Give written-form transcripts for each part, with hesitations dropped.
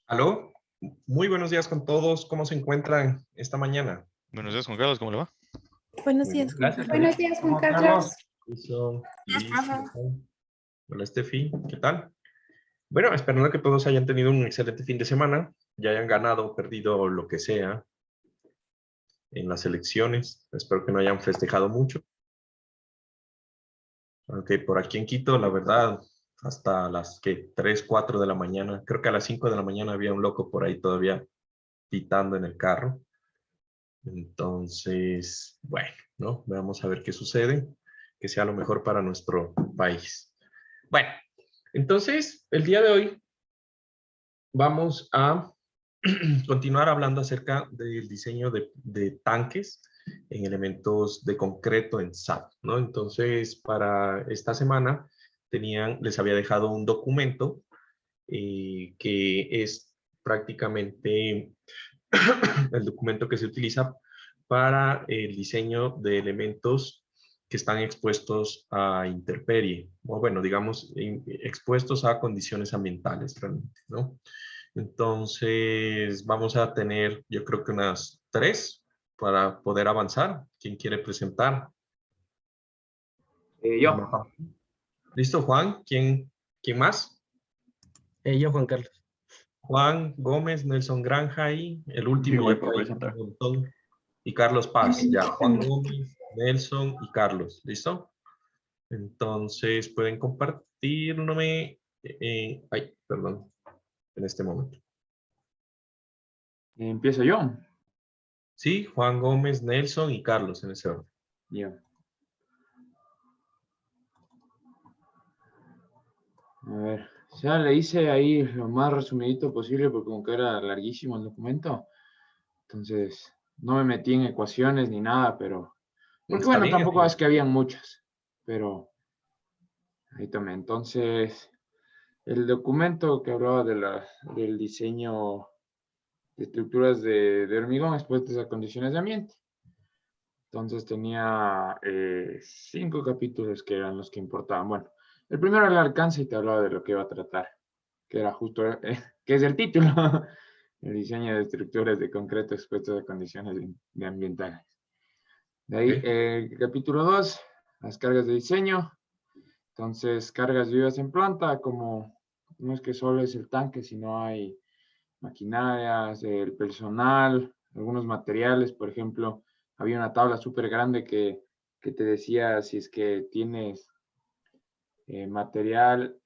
Aló, muy buenos días con todos. ¿Cómo se encuentran esta mañana? Buenos días, Juan Carlos, ¿cómo le va? Buenos Muy bien, días, Juan gracias. Carlos. Buenos días, Juan Juan Carlos. Carlos. Listo, Yes, Liz, profe. ¿qué tal? Hola, Estefi, ¿qué tal? Bueno, esperando que todos hayan tenido un excelente fin de semana, ya hayan ganado o perdido lo que sea en las elecciones. Espero que no hayan festejado mucho. Aunque por aquí en Quito, la verdad, hasta las que 3, 4 de la mañana, creo que a las 5 de la mañana había un loco por ahí todavía pitando en el carro. Entonces, bueno, ¿no? Vamos a ver qué sucede, que sea lo mejor para nuestro país. Bueno, entonces, el día de hoy vamos a continuar hablando acerca del diseño de tanques en elementos de concreto en SAP, ¿no? Entonces, para esta semana les había dejado un documento que es prácticamente el documento que se utiliza para el diseño de elementos que están expuestos a intemperie, o bueno, digamos, expuestos a condiciones ambientales realmente, ¿no? Entonces, vamos a tener, yo creo que unas 3 para poder avanzar. ¿Quién quiere presentar? Yo. ¿Listo, Juan? ¿Quién más? Yo, Juan Carlos. Juan Gómez, Nelson Granja y el último, Yo voy ya por que hay presentar. un montón. Y Carlos Paz, ya, Juan Gómez, Nelson y Carlos, ¿listo? Entonces, pueden compartirme, ay, perdón, en este momento. Empiezo yo. Sí, Juan Gómez, Nelson y Carlos en ese orden. Yo. A ver, ya le hice ahí lo más resumidito posible porque como que era larguísimo el documento. Entonces, no me metí en ecuaciones ni nada, pero... Porque Está bueno, bien, tampoco amigo. es que habían muchas, pero ahí tomé. Entonces, el documento que hablaba del diseño de estructuras de hormigón expuestas a condiciones de ambiente. Entonces tenía 5 capítulos que eran los que importaban. Bueno, el primero era el alcance y te hablaba de lo que iba a tratar, que era justo, que es el título, el diseño de estructuras de concreto expuestas a condiciones de ambientales. De ahí, Ok. el capítulo 2, las cargas de diseño. Entonces, cargas vivas en planta, como no es que solo es el tanque, sino hay maquinarias, el personal, algunos materiales, por ejemplo, había una tabla súper grande que te decía si es que tienes material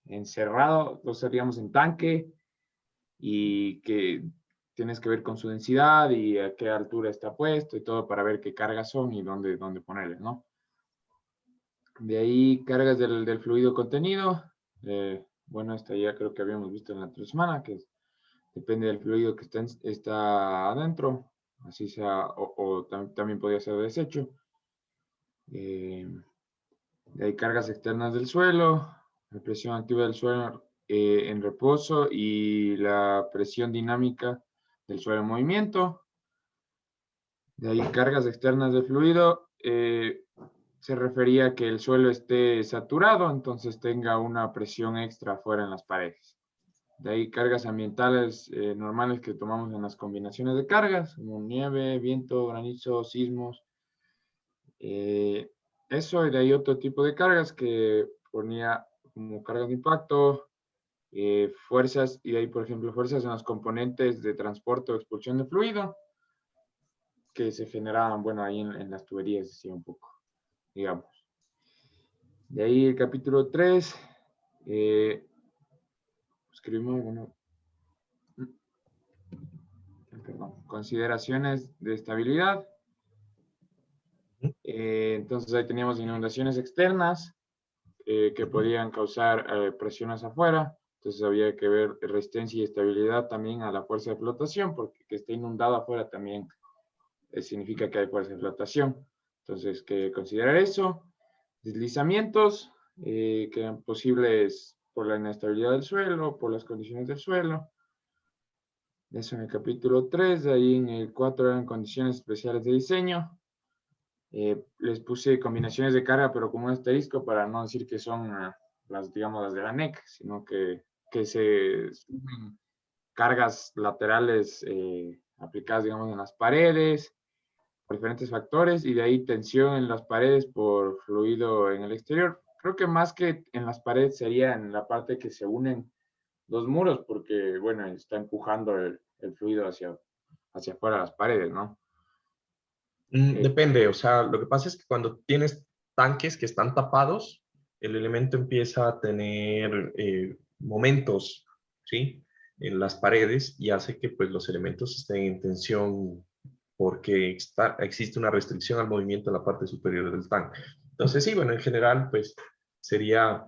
encerrado, lo seríamos en tanque, y que tienes que ver con su densidad y a qué altura está puesto y todo para ver qué cargas son y dónde ponerles, ¿no? De ahí cargas del fluido contenido. Bueno, esta ya creo que habíamos visto en la otra semana, que depende del fluido que está adentro, así sea, o también podría ser desecho. De ahí cargas externas del suelo, la presión activa del suelo en reposo y la presión dinámica del suelo en movimiento. De ahí cargas externas del fluido, se refería a que el suelo esté saturado, entonces tenga una presión extra fuera en las paredes. De ahí cargas ambientales normales que tomamos en las combinaciones de cargas, como nieve, viento, granizo, sismos. Eso, y de ahí otro tipo de cargas que ponía como cargas de impacto, fuerzas, y de ahí, por ejemplo, fuerzas en los componentes de transporte o expulsión de fluido, que se generaban, bueno, ahí en las tuberías, decía un poco, digamos. De ahí el capítulo 3, escribimos, bueno, perdón, consideraciones de estabilidad. Entonces ahí teníamos inundaciones externas que podían causar presiones afuera. Entonces había que ver resistencia y estabilidad también a la fuerza de flotación, porque que esté inundado afuera también significa que hay fuerza de flotación. Entonces, que considerar eso. Deslizamientos que eran posibles por la inestabilidad del suelo, por las condiciones del suelo. Eso en el capítulo 3. De ahí en el 4 eran condiciones especiales de diseño. Les puse combinaciones de carga, pero como un asterisco para no decir que son las, digamos, las de la NEC, sino que que se sumen cargas laterales aplicadas, digamos, en las paredes, por diferentes factores, y de ahí tensión en las paredes por fluido en el exterior. Creo que más que en las paredes sería en la parte que se unen dos muros, porque, bueno, está empujando el fluido hacia afuera de las paredes, ¿no? Depende, o sea, lo que pasa es que cuando tienes tanques que están tapados, el elemento empieza a tener momentos, ¿sí? En las paredes y hace que pues, los elementos estén en tensión porque existe una restricción al movimiento en la parte superior del tanque. Entonces, sí, bueno, en general, pues sería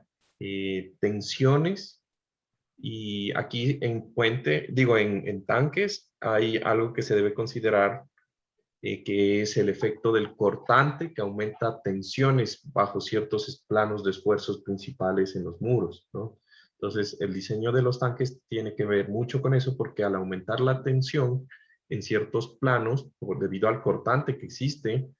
tensiones y aquí en puente, digo, en tanques hay algo que se debe considerar que es el efecto del cortante que aumenta tensiones bajo ciertos planos de esfuerzos principales en los muros, ¿no? Entonces, el diseño de los tanques tiene que ver mucho con eso porque al aumentar la tensión en ciertos planos, debido al cortante que existe,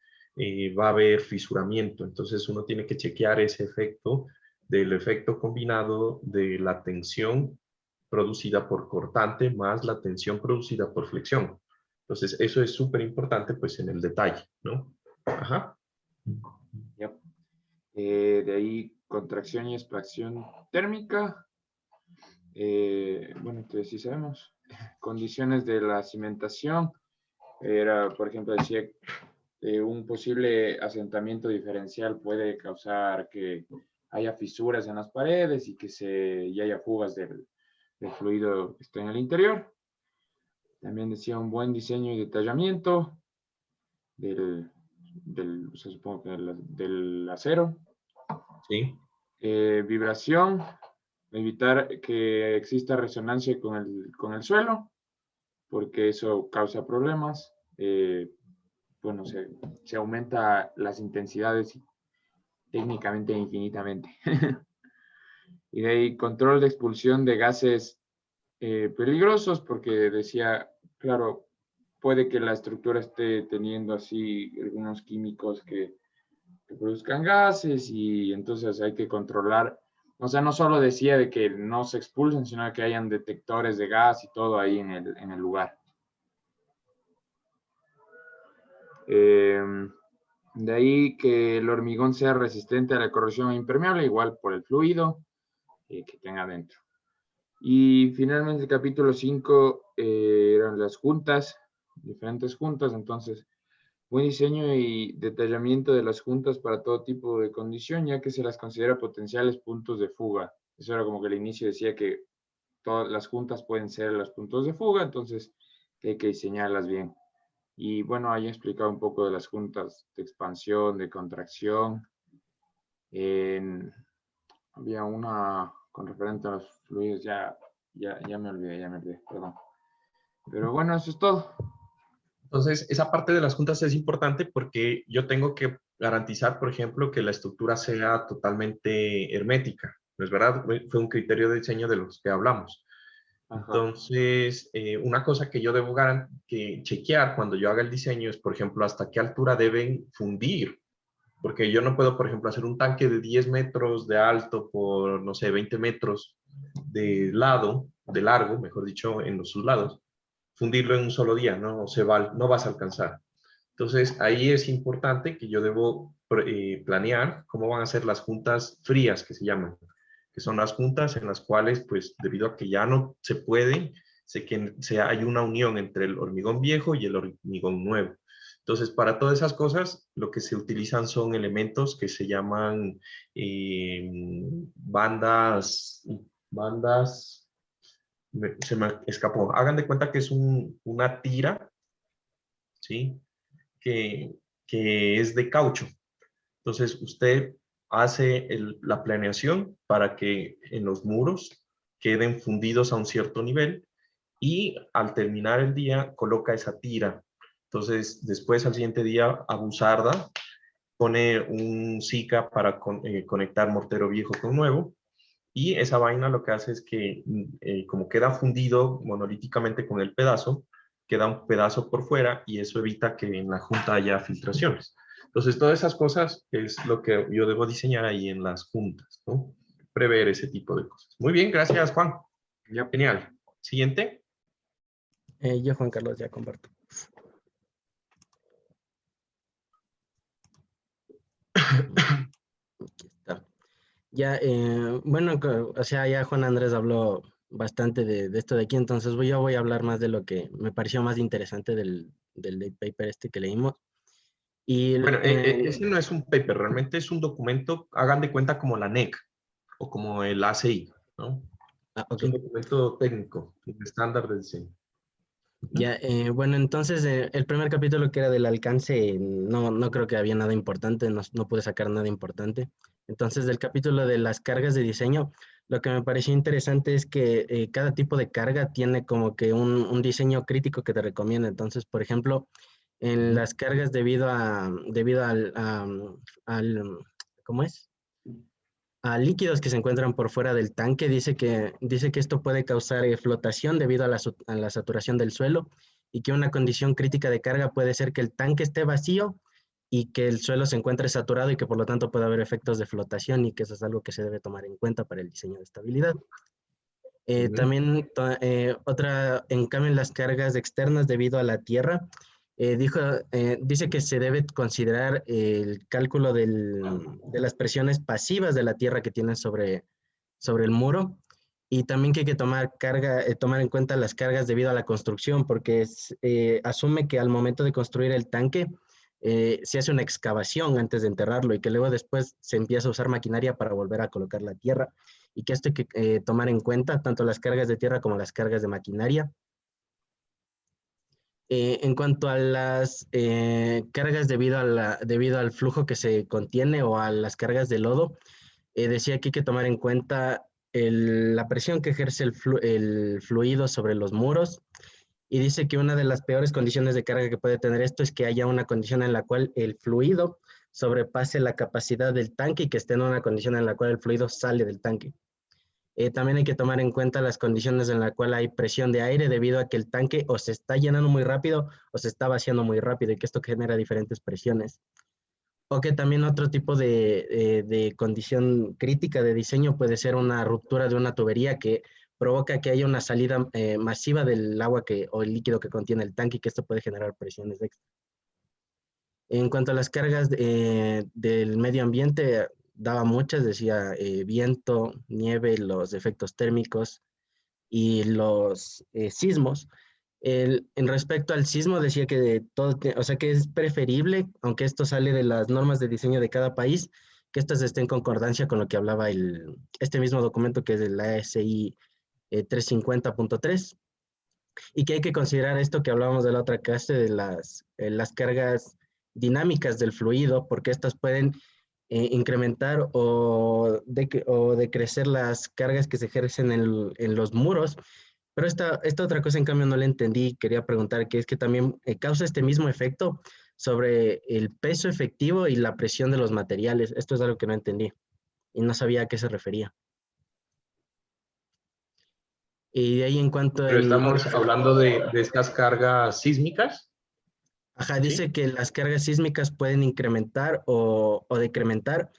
va a haber fisuramiento. Entonces, uno tiene que chequear ese efecto del efecto combinado de la tensión producida por cortante más la tensión producida por flexión. Entonces, eso es súper importante, pues, en el detalle, ¿no? Ajá. Yep. De ahí, contracción y expansión térmica. Bueno, entonces sí sabemos. Condiciones de la cimentación. Era, por ejemplo, decía un posible asentamiento diferencial puede causar que haya fisuras en las paredes y haya fugas del fluido que está en el interior. También decía un buen diseño y detallamiento se supongo que del acero. Sí. Vibración, evitar que exista resonancia con el suelo, porque eso causa problemas. Bueno, se aumenta las intensidades técnicamente infinitamente. Y de ahí control de expulsión de gases peligrosos, porque decía, claro, puede que la estructura esté teniendo así algunos químicos que produzcan gases y entonces hay que controlar. O sea, no solo decía de que no se expulsen, sino que hayan detectores de gas y todo ahí en el lugar. De ahí que el hormigón sea resistente a la corrosión e impermeable, igual por el fluido que tenga dentro. Y finalmente el capítulo 5 eran las juntas, diferentes juntas, entonces buen diseño y detallamiento de las juntas para todo tipo de condición, ya que se las considera potenciales puntos de fuga. Eso era como que al inicio decía que todas las juntas pueden ser los puntos de fuga, entonces hay que diseñarlas bien. Y bueno, ahí he explicado un poco de las juntas de expansión, de contracción. Había una con referente a los fluidos, ya me olvidé, perdón. Pero bueno, eso es todo. Entonces, esa parte de las juntas es importante porque yo tengo que garantizar, por ejemplo, que la estructura sea totalmente hermética. ¿No es verdad? Fue un criterio de diseño de los que hablamos. Ajá. Entonces, una cosa que yo debo que chequear cuando yo haga el diseño es, por ejemplo, hasta qué altura deben fundir. Porque yo no puedo, por ejemplo, hacer un tanque de 10 metros de alto por, no sé, 20 metros de lado, de largo, mejor dicho, en sus lados, fundirlo en un solo día, no vas a alcanzar. Entonces, ahí es importante que yo debo planear cómo van a ser las juntas frías, que se llaman, que son las juntas en las cuales, pues, debido a que ya no se puede, hay una unión entre el hormigón viejo y el hormigón nuevo. Entonces, para todas esas cosas, lo que se utilizan son elementos que se llaman bandas, se me escapó. Hagan de cuenta que es una tira, ¿sí? Que, que es de caucho. Entonces, usted hace la planeación para que en los muros queden fundidos a un cierto nivel y al terminar el día coloca esa tira. Entonces, después al siguiente día a buzarda pone un Zika para conectar mortero viejo con nuevo y esa vaina lo que hace es que como queda fundido monolíticamente con el pedazo, queda un pedazo por fuera y eso evita que en la junta haya filtraciones. Entonces, todas esas cosas es lo que yo debo diseñar ahí en las juntas, ¿no? Prever ese tipo de cosas. Muy bien, gracias, Juan. Ya. Genial. Siguiente. Yo, Juan Carlos, ya comparto. Aquí está. Ya, bueno, o sea, ya Juan Andrés habló bastante de esto de aquí, entonces yo voy a hablar más de lo que me pareció más interesante del late paper este que leímos. Y, Bueno, ese no es un paper, realmente es un documento, hagan de cuenta como la NEC o como el ACI, ¿no? Es ok. un documento técnico, un estándar de diseño. Ya, bueno, entonces el primer capítulo que era del alcance, no creo que había nada importante, no pude sacar nada importante. Entonces, del capítulo de las cargas de diseño, lo que me pareció interesante es que cada tipo de carga tiene como que un diseño crítico que te recomienda. Entonces, por ejemplo, en las cargas debido ¿cómo es? A líquidos que se encuentran por fuera del tanque, dice que esto puede causar flotación debido a la saturación del suelo y que una condición crítica de carga puede ser que el tanque esté vacío y que el suelo se encuentre saturado y que por lo tanto puede haber efectos de flotación y que eso es algo que se debe tomar en cuenta para el diseño de estabilidad. También en cambio en las cargas externas debido a la tierra, dice que se debe considerar el cálculo de las presiones pasivas de la tierra que tienen sobre el muro y también que hay que tomar en cuenta las cargas debido a la construcción porque asume que al momento de construir el tanque se hace una excavación antes de enterrarlo y que luego después se empieza a usar maquinaria para volver a colocar la tierra y que esto hay que tomar en cuenta tanto las cargas de tierra como las cargas de maquinaria. En cuanto a las cargas debido al flujo que se contiene o a las cargas de lodo, decía que hay que tomar en cuenta la presión que ejerce el fluido sobre los muros y dice que una de las peores condiciones de carga que puede tener esto es que haya una condición en la cual el fluido sobrepase la capacidad del tanque y que esté en una condición en la cual el fluido sale del tanque. También hay que tomar en cuenta las condiciones en las cuales hay presión de aire debido a que el tanque o se está llenando muy rápido o se está vaciando muy rápido y que esto genera diferentes presiones. O que también otro tipo de condición crítica de diseño puede ser una ruptura de una tubería que provoca que haya una salida masiva del agua o el líquido que contiene el tanque y que esto puede generar presiones extra. En cuanto a las cargas del medio ambiente, daba muchas, decía viento, nieve, los efectos térmicos y los sismos. En respecto al sismo, decía que o sea, que es preferible, aunque esto sale de las normas de diseño de cada país, que estas estén en concordancia con lo que hablaba este mismo documento que es el ASI 350.3 y que hay que considerar esto que hablábamos de la otra clase de las cargas dinámicas del fluido, porque estas pueden incrementar o decrecer las cargas que se ejercen en los muros. Pero esta otra cosa, en cambio, no la entendí. Quería preguntar, que es que también causa este mismo efecto sobre el peso efectivo y la presión de los materiales. Esto es algo que no entendí y no sabía a qué se refería. Y de ahí en cuanto Pero en estamos hablando de estas cargas sísmicas, Ajá, ¿sí? dice que las cargas sísmicas pueden incrementar o decrementar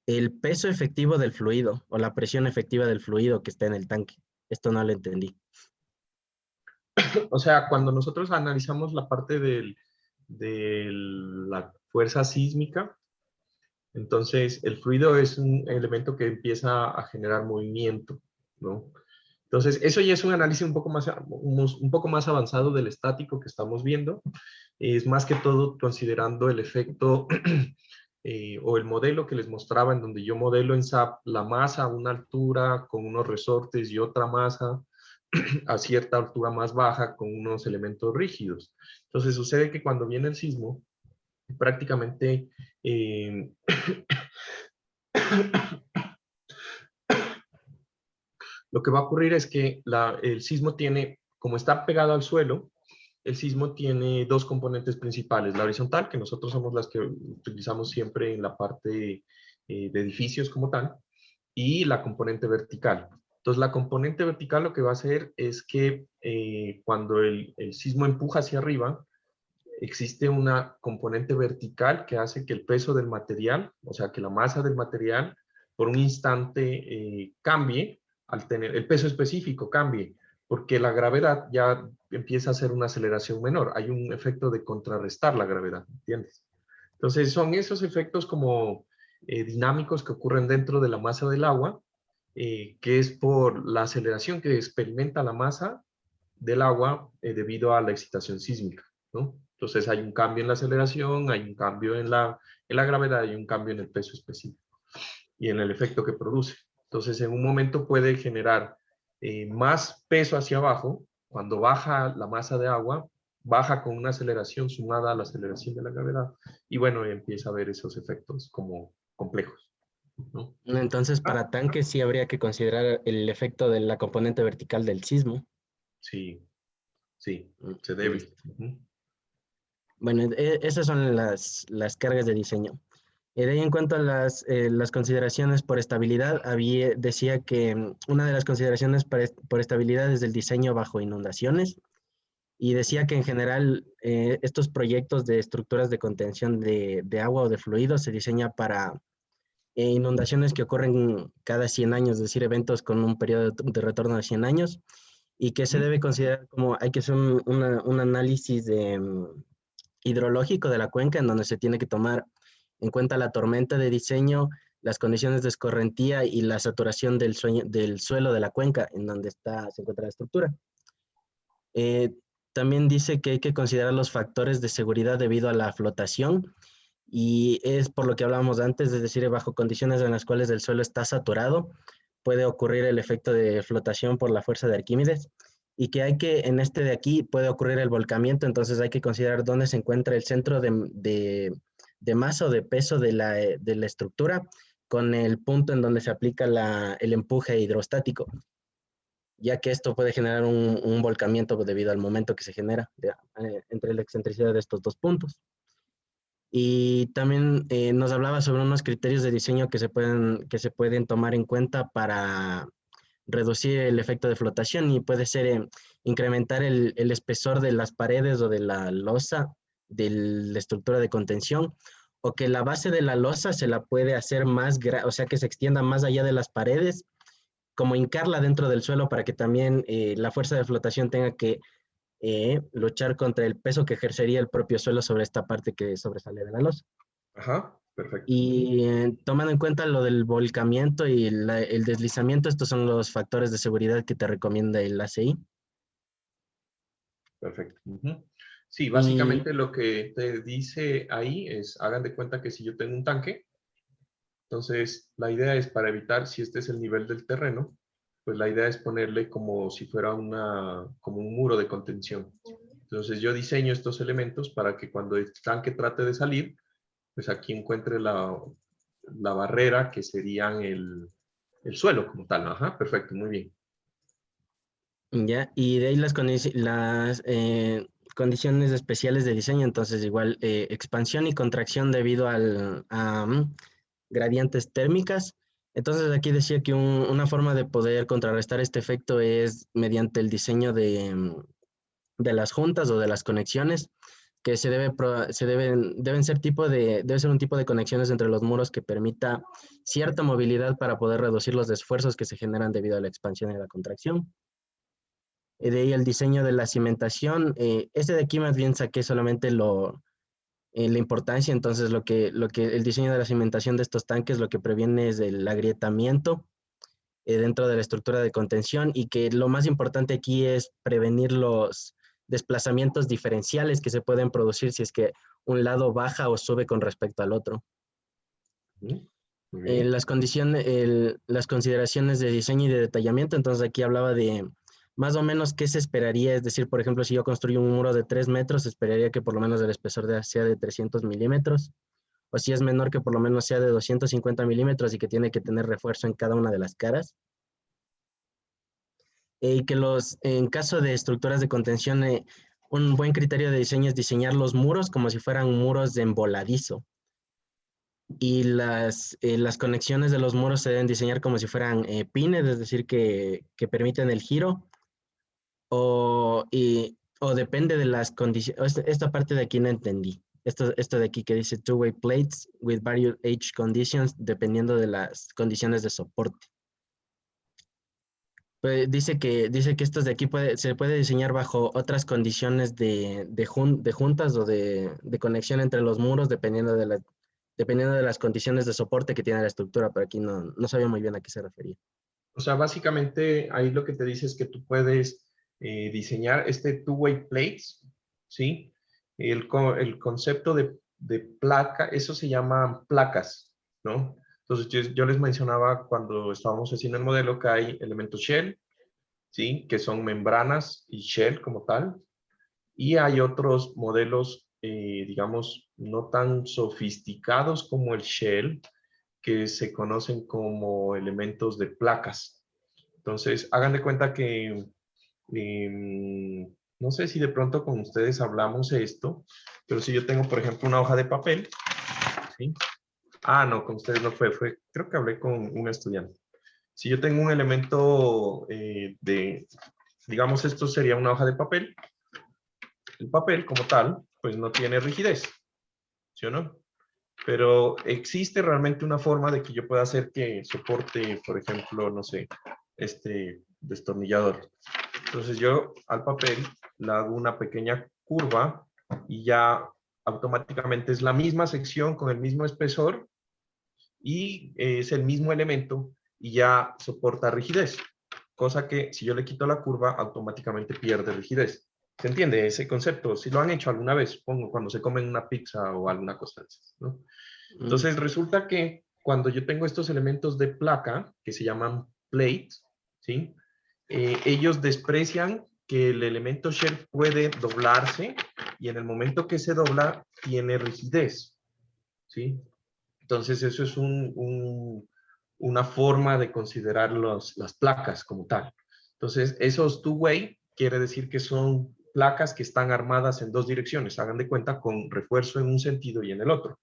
el peso efectivo del fluido o la presión efectiva del fluido que está en el tanque. Esto no lo entendí. O sea, cuando nosotros analizamos la parte de la fuerza sísmica, entonces el fluido es un elemento que empieza a generar movimiento, ¿no? Entonces, eso ya es un análisis un poco más avanzado del estático que estamos viendo. Es más que todo considerando el efecto o el modelo que les mostraba, en donde yo modelo en SAP la masa a una altura con unos resortes y otra masa a cierta altura más baja con unos elementos rígidos. Entonces sucede que cuando viene el sismo, prácticamente lo que va a ocurrir es que el sismo tiene, como está pegado al suelo, el sismo tiene dos componentes principales. La horizontal, que nosotros somos las que utilizamos siempre en la parte de edificios como tal, y la componente vertical. Entonces, la componente vertical lo que va a hacer es que cuando el sismo empuja hacia arriba, existe una componente vertical que hace que el peso del material, o sea, que la masa del material, por un instante cambie al tener el peso específico cambie, porque la gravedad ya empieza a ser una aceleración menor. Hay un efecto de contrarrestar la gravedad, ¿entiendes? Entonces son esos efectos como dinámicos que ocurren dentro de la masa del agua, que es por la aceleración que experimenta la masa del agua debido a la excitación sísmica, ¿no? Entonces hay un cambio en la aceleración, hay un cambio en la gravedad y un cambio en el peso específico y en el efecto que produce. Entonces en un momento puede generar más peso hacia abajo, cuando baja la masa de agua, baja con una aceleración sumada a la aceleración de la gravedad y bueno, empieza a ver esos efectos como complejos, ¿no? Entonces, para tanques sí habría que considerar el efecto de la componente vertical del sismo. Sí, sí, se Listo. debe. Ujú. Bueno, esas son las cargas de diseño. De ahí en cuanto a las consideraciones por estabilidad, decía que una de las consideraciones por estabilidad es el diseño bajo inundaciones y decía que en general estos proyectos de estructuras de contención de agua o de fluidos se diseña para inundaciones que ocurren cada 100 años, es decir, eventos con un periodo de retorno de 100 años y que se debe considerar como hay que hacer un análisis hidrológico de la cuenca en donde se tiene que tomar en cuenta la tormenta de diseño, las condiciones de escorrentía y la saturación del suelo de la cuenca en donde se encuentra la estructura. También dice que hay que considerar los factores de seguridad debido a la flotación y es por lo que hablábamos antes, es decir, bajo condiciones en las cuales el suelo está saturado, puede ocurrir el efecto de flotación por la fuerza de Arquímedes y que en este de aquí puede ocurrir el volcamiento, entonces hay que considerar dónde se encuentra el centro de masa o de peso de la estructura con el punto en donde se aplica el empuje hidrostático, ya que esto puede generar un volcamiento debido al momento que se genera entre la excentricidad de estos dos puntos. Y también nos hablaba sobre unos criterios de diseño que se pueden tomar en cuenta para reducir el efecto de flotación y puede ser incrementar el espesor de las paredes o de la losa de la estructura de contención o que la base de la losa se la puede hacer o sea, que se extienda más allá de las paredes, como hincarla dentro del suelo para que también la fuerza de flotación tenga que luchar contra el peso que ejercería el propio suelo sobre esta parte que sobresale de la losa. Ajá, perfecto. Y tomando en cuenta lo del volcamiento y el deslizamiento, estos son los factores de seguridad que te recomienda el ACI. Perfecto. Ujú. Sí, Y básicamente lo que te dice ahí es, hagan de cuenta que si yo tengo un tanque, entonces la idea es para evitar, si este es el nivel del terreno, pues la idea es ponerle como si fuera como un muro de contención. Entonces yo diseño estos elementos para que cuando el tanque trate de salir, pues aquí encuentre la barrera que serían el suelo como tal. Ajá, perfecto, muy bien. ya, y de ahí las condiciones especiales de diseño, entonces igual expansión y contracción debido a gradientes térmicas. Entonces aquí decía que una forma de poder contrarrestar este efecto es mediante el diseño de las juntas o de las conexiones, que debe ser un tipo de conexiones entre los muros que permita cierta movilidad para poder reducir los esfuerzos que se generan debido a la expansión y la contracción. De ahí el diseño de la cimentación. Este de aquí más bien saqué solamente la importancia, entonces el diseño de la cimentación de estos tanques lo que previene es el agrietamiento dentro de la estructura de contención y que lo más importante aquí es prevenir los desplazamientos diferenciales que se pueden producir si es que un lado baja o sube con respecto al otro. Muy bien. Las consideraciones de diseño y de detallamiento, entonces aquí hablaba de más o menos qué se esperaría, es decir, por ejemplo, si yo construyo un muro de 3 metros, esperaría que por lo menos el espesor sea de 300 milímetros, o si es menor que por lo menos sea de 250 milímetros y que tiene que tener refuerzo en cada una de las caras. Y que en caso de estructuras de contención, un buen criterio de diseño es diseñar los muros como si fueran muros de emboladizo. Y las conexiones de los muros se deben diseñar como si fueran pines, es decir, que permiten el giro, o depende de las condiciones. Esta parte de aquí no entendí. Esto de aquí que dice two-way plates with various edge conditions, dependiendo de las condiciones de soporte. Pues dice que estos de aquí se puede diseñar bajo otras condiciones de juntas o de conexión entre los muros, dependiendo de las condiciones de soporte que tiene la estructura, pero aquí no sabía muy bien a qué se refería. O sea, básicamente ahí lo que te dice es que tú puedes diseñar este two-way plates, ¿sí? El concepto de placa, eso se llama placas, ¿no? Entonces yo les mencionaba cuando estábamos haciendo el modelo que hay elementos shell, ¿sí? Que son membranas y shell como tal. Y hay otros modelos, digamos, no tan sofisticados como el shell, que se conocen como elementos de placas. Entonces, hagan de cuenta que, no sé si de pronto con ustedes hablamos esto, pero si yo tengo, por ejemplo, una hoja de papel, ¿sí? Ah, no, con ustedes no creo que hablé con un estudiante. Si yo tengo un elemento digamos, esto sería una hoja de papel, el papel como tal, pues no tiene rigidez, ¿sí o no? Pero existe realmente una forma de que yo pueda hacer que soporte, por ejemplo, no sé, este destornillador. Entonces yo al papel le hago una pequeña curva y ya automáticamente es la misma sección con el mismo espesor y es el mismo elemento y ya soporta rigidez. Cosa que si yo le quito la curva, automáticamente pierde rigidez. ¿Se entiende ese concepto? Si lo han hecho alguna vez, supongo, cuando se comen una pizza o alguna cosa, ¿no? Mm, Entonces resulta que cuando yo tengo estos elementos de placa, que se llaman plates, ¿sí? Ellos desprecian que el elemento shell puede doblarse y en el momento que se dobla tiene rigidez, ¿sí? Entonces eso es una forma de considerar las placas como tal. Entonces esos two-way quiere decir que son placas que están armadas en dos direcciones, hagan de cuenta con refuerzo en un sentido y en el otro,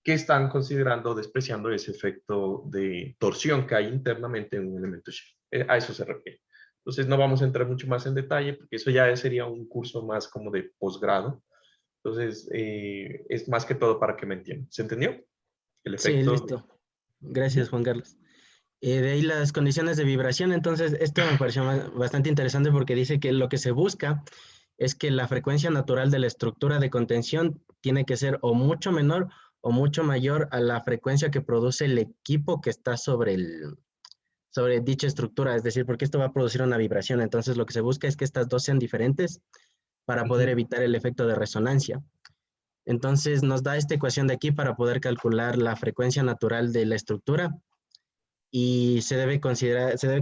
que están considerando, despreciando ese efecto de torsión que hay internamente en un elemento shell. A eso se refiere. Entonces no vamos a entrar mucho más en detalle porque eso ya sería un curso más como de posgrado. Entonces es más que todo para que me entiendan. ¿Se entendió? El sí, efecto. listo. Gracias, Ujú. Juan Carlos. De ahí las condiciones de vibración, entonces esto me pareció bastante interesante porque dice que lo que se busca es que la frecuencia natural de la estructura de contención tiene que ser o mucho menor o mucho mayor a la frecuencia que produce el equipo que está sobre dicha estructura, es decir, porque esto va a producir una vibración, entonces lo que se busca es que estas dos sean diferentes para poder Ujú. evitar el efecto de resonancia. Entonces nos da esta ecuación de aquí para poder calcular la frecuencia natural de la estructura y se debe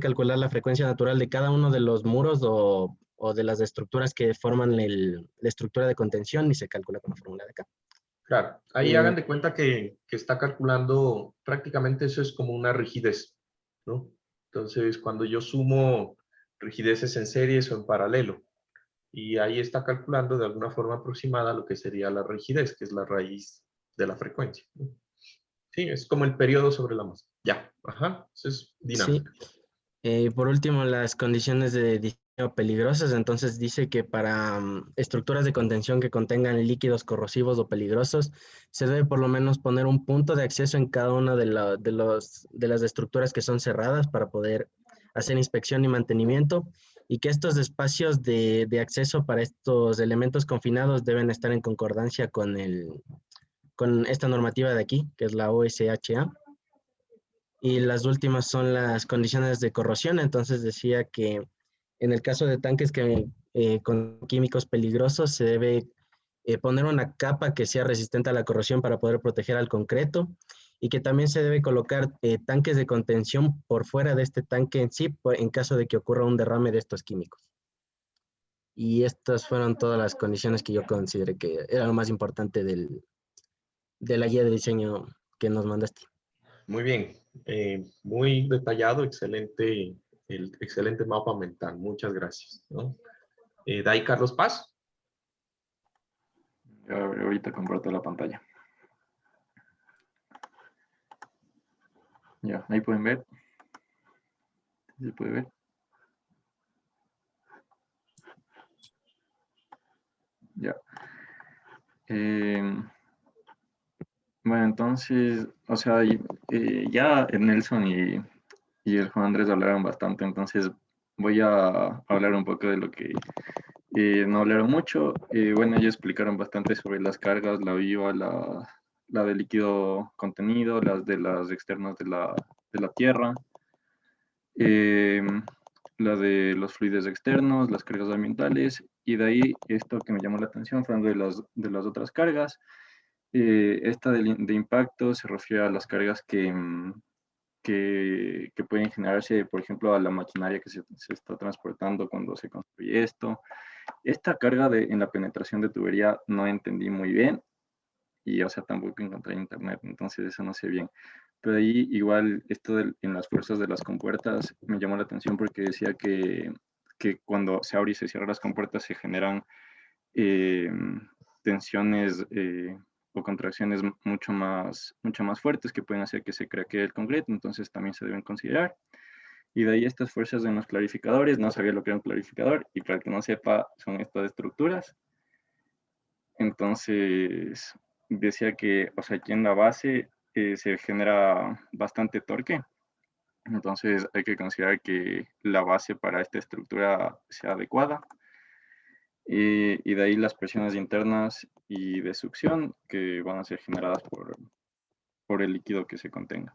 calcular la frecuencia natural de cada uno de los muros o de las estructuras que forman la estructura de contención y se calcula con la fórmula de acá. Claro, ahí Eh, hagan de cuenta que está calculando, prácticamente eso es como una rigidez, ¿no? Entonces, cuando yo sumo rigideces en series o en paralelo, y ahí está calculando de alguna forma aproximada lo que sería la rigidez, que es la raíz de la frecuencia, ¿no? Sí, es como el periodo sobre la masa. Ya, ajá, eso es sí. dinámica. Por último, las condiciones de diseño peligrosas. Entonces dice que para estructuras de contención que contengan líquidos corrosivos o peligrosos, se debe por lo menos poner un punto de acceso en cada una de las estructuras que son cerradas para poder hacer inspección y mantenimiento y que estos espacios de acceso para estos elementos confinados deben estar en concordancia con esta normativa de aquí, que es la OSHA. Y las últimas son las condiciones de corrosión. Entonces decía que en el caso de tanques con químicos peligrosos se debe poner una capa que sea resistente a la corrosión para poder proteger al concreto y que también se debe colocar tanques de contención por fuera de este tanque en sí en caso de que ocurra un derrame de estos químicos. Y estas fueron todas las condiciones que yo consideré que era lo más importante de la guía de diseño que nos mandaste. Muy bien, muy detallado, excelente, el excelente mapa mental. Muchas gracias, ¿no? De ahí Carlos Paz. Ahorita comparto la pantalla. Ya, ahí pueden ver. ¿Se puede ver? Ya. Bueno, entonces, o sea, ya el Nelson y el Juan Andrés hablaron bastante, entonces voy a hablar un poco de lo que no hablaron mucho. Bueno, ellos explicaron bastante sobre las cargas, la viva, la de líquido contenido, las externas de la tierra, eh, la de los fluidos externos, las cargas ambientales, y de ahí esto que me llamó la atención fue de las otras cargas. Esta de impacto se refiere a las cargas que pueden generarse, por ejemplo, a la maquinaria que se está transportando cuando se construye esto. Esta carga en la penetración de tubería no entendí muy bien y, o sea, tampoco encontré en internet, entonces eso no sé bien. Pero ahí igual esto en las fuerzas de las compuertas me llamó la atención porque decía que cuando se abre y se cierran las compuertas se generan eh, tensiones o contracciones mucho más fuertes que pueden hacer que se craquee el concreto, entonces también se deben considerar. Y de ahí estas fuerzas en los clarificadores, no sabía lo que era un clarificador, y para el que no sepa, son estas estructuras. Entonces, decía que, o sea, aquí en la base se genera bastante torque, entonces hay que considerar que la base para esta estructura sea adecuada. Y de ahí las presiones internas y de succión que van a ser generadas por el líquido que se contenga.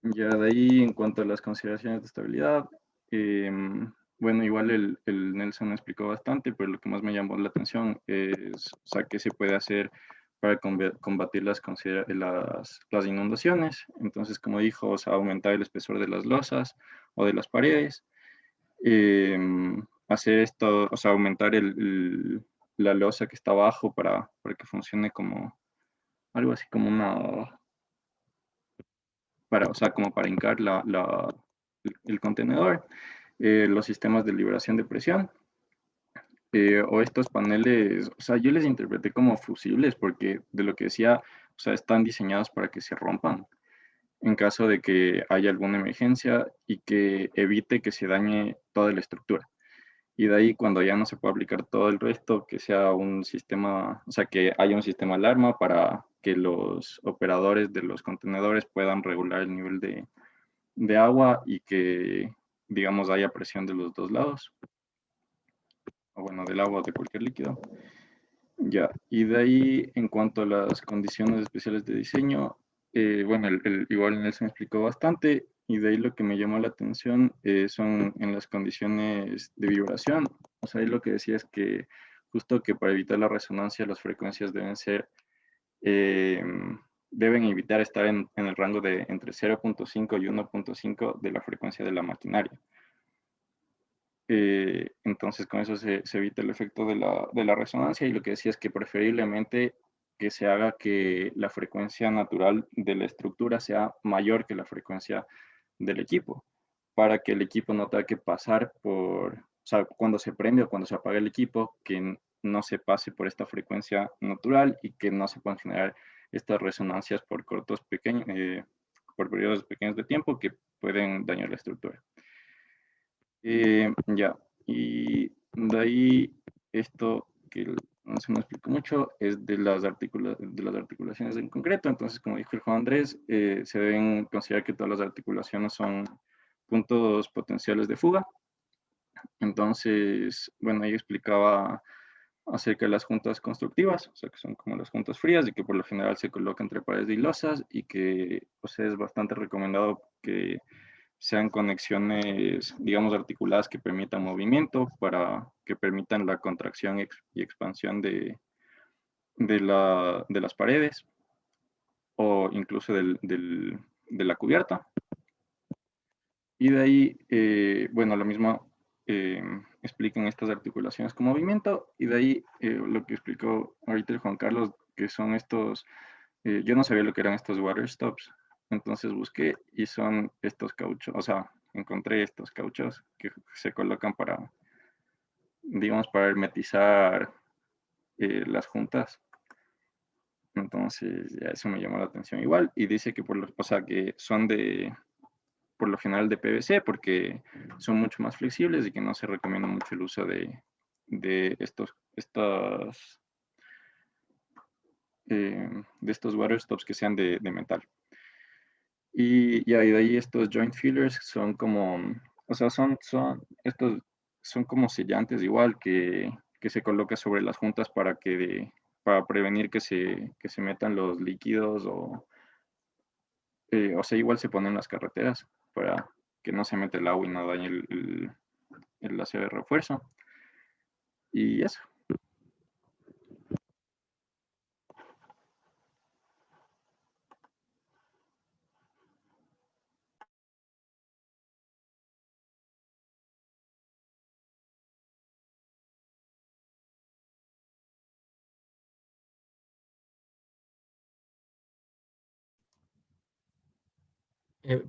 Ya de ahí, en cuanto a las consideraciones de estabilidad, bueno, igual el Nelson explicó bastante, pero lo que más me llamó la atención es, o sea, qué se puede hacer para combatir las inundaciones. Entonces, como dijo, o sea, aumentar el espesor de las losas o de las paredes, hacer esto, o sea, aumentar la losa que está abajo para que funcione como algo así como o sea, como para hincar el contenedor, los sistemas de liberación de presión, o estos paneles, o sea, yo les interpreté como fusibles porque de lo que decía, o sea, están diseñados para que se rompan en caso de que haya alguna emergencia y que evite que se dañe toda la estructura. Y de ahí cuando ya no se puede aplicar todo el resto, que sea un sistema, o sea, que haya un sistema alarma para que los operadores de los contenedores puedan regular el nivel de agua y que, digamos, haya presión de los dos lados, o bueno, del agua o de cualquier líquido. Ya, y de ahí, en cuanto a las condiciones especiales de diseño, bueno, igual Nelson explicó bastante, y de ahí lo que me llamó la atención son en las condiciones de vibración. O sea, ahí lo que decía es que justo que para evitar la resonancia, las frecuencias deben evitar estar en el rango de entre 0.5 y 1.5 de la frecuencia de la maquinaria. Entonces con eso se evita el efecto de la resonancia, y lo que decía es que preferiblemente que se haga que la frecuencia natural de la estructura sea mayor que la frecuencia del equipo, para que el equipo no tenga que pasar o sea, cuando se prende o cuando se apaga el equipo, que no se pase por esta frecuencia natural y que no se puedan generar estas resonancias por por periodos pequeños de tiempo que pueden dañar la estructura. Ya, y de ahí esto que no se me explica mucho es de las articulaciones en concreto. Entonces, como dijo el Juan Andrés, se deben considerar que todas las articulaciones son puntos potenciales de fuga. Entonces, bueno, ahí explicaba acerca de las juntas constructivas, o sea, que son como las juntas frías y que por lo general se colocan entre paredes de losas y que, o sea, es bastante recomendado que sean conexiones, digamos, articuladas que permitan movimiento para que permitan la contracción y expansión de las paredes o incluso de la cubierta. Y de ahí, bueno, lo mismo explican estas articulaciones con movimiento, y de ahí lo que explicó ahorita el Juan Carlos, que son estos, yo no sabía lo que eran estos water stops, entonces busqué y son estos cauchos, o sea, encontré estos cauchos que se colocan para, digamos, para hermetizar las juntas. Entonces, ya eso me llamó la atención igual, y dice que o sea, que son por lo general de PVC, porque son mucho más flexibles y que no se recomienda mucho el uso de estos water stops que sean de metal. Y de ahí estos joint fillers son como, o sea, estos son como sellantes igual que se coloca sobre las juntas para prevenir que se metan los líquidos o sea, igual se ponen en las carreteras para que no se mete el agua y no dañe el acero de refuerzo. Y eso.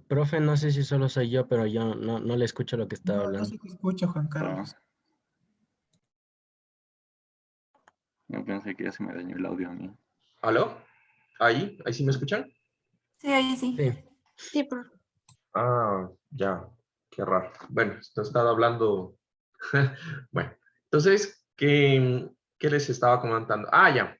Profe, no sé si solo soy yo, pero yo no le escucho lo que estaba No, no hablando. se te escucha, Juan Carlos. Yo pensé que ya se me dañó el audio a mí. ¿Aló? ¿Ahí sí me escuchan? Sí, ahí sí. Sí. Sí, por... Ah, ya, qué raro. Bueno, esto estaba hablando. Bueno, entonces, ¿qué les estaba comentando? Ah, ya.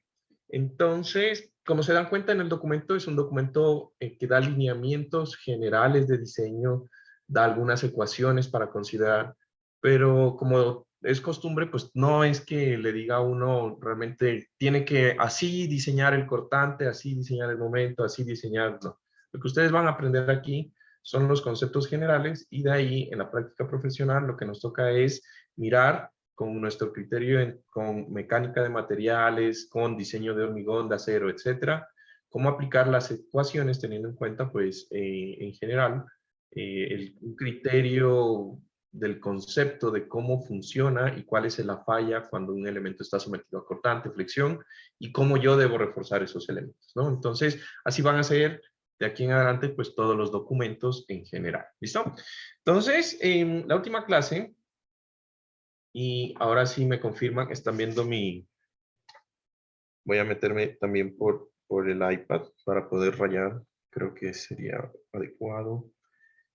Entonces, como se dan cuenta en el documento, es un documento que da lineamientos generales de diseño, da algunas ecuaciones para considerar, pero como es costumbre, pues no es que le diga a uno realmente tiene que así diseñar el cortante, así diseñar el momento, así diseñar, no. Lo que ustedes van a aprender aquí son los conceptos generales y de ahí en la práctica profesional lo que nos toca es mirar con nuestro criterio con mecánica de materiales, con diseño de hormigón, de acero, etcétera, cómo aplicar las ecuaciones teniendo en cuenta, pues, en general, un criterio del concepto de cómo funciona y cuál es la falla cuando un elemento está sometido a cortante, flexión, y cómo yo debo reforzar esos elementos, ¿no? Entonces, así van a ser de aquí en adelante, pues, todos los documentos en general, ¿listo? Entonces, en la última clase, y ahora sí me confirman, están viendo voy a meterme también por el iPad para poder rayar, creo que sería adecuado.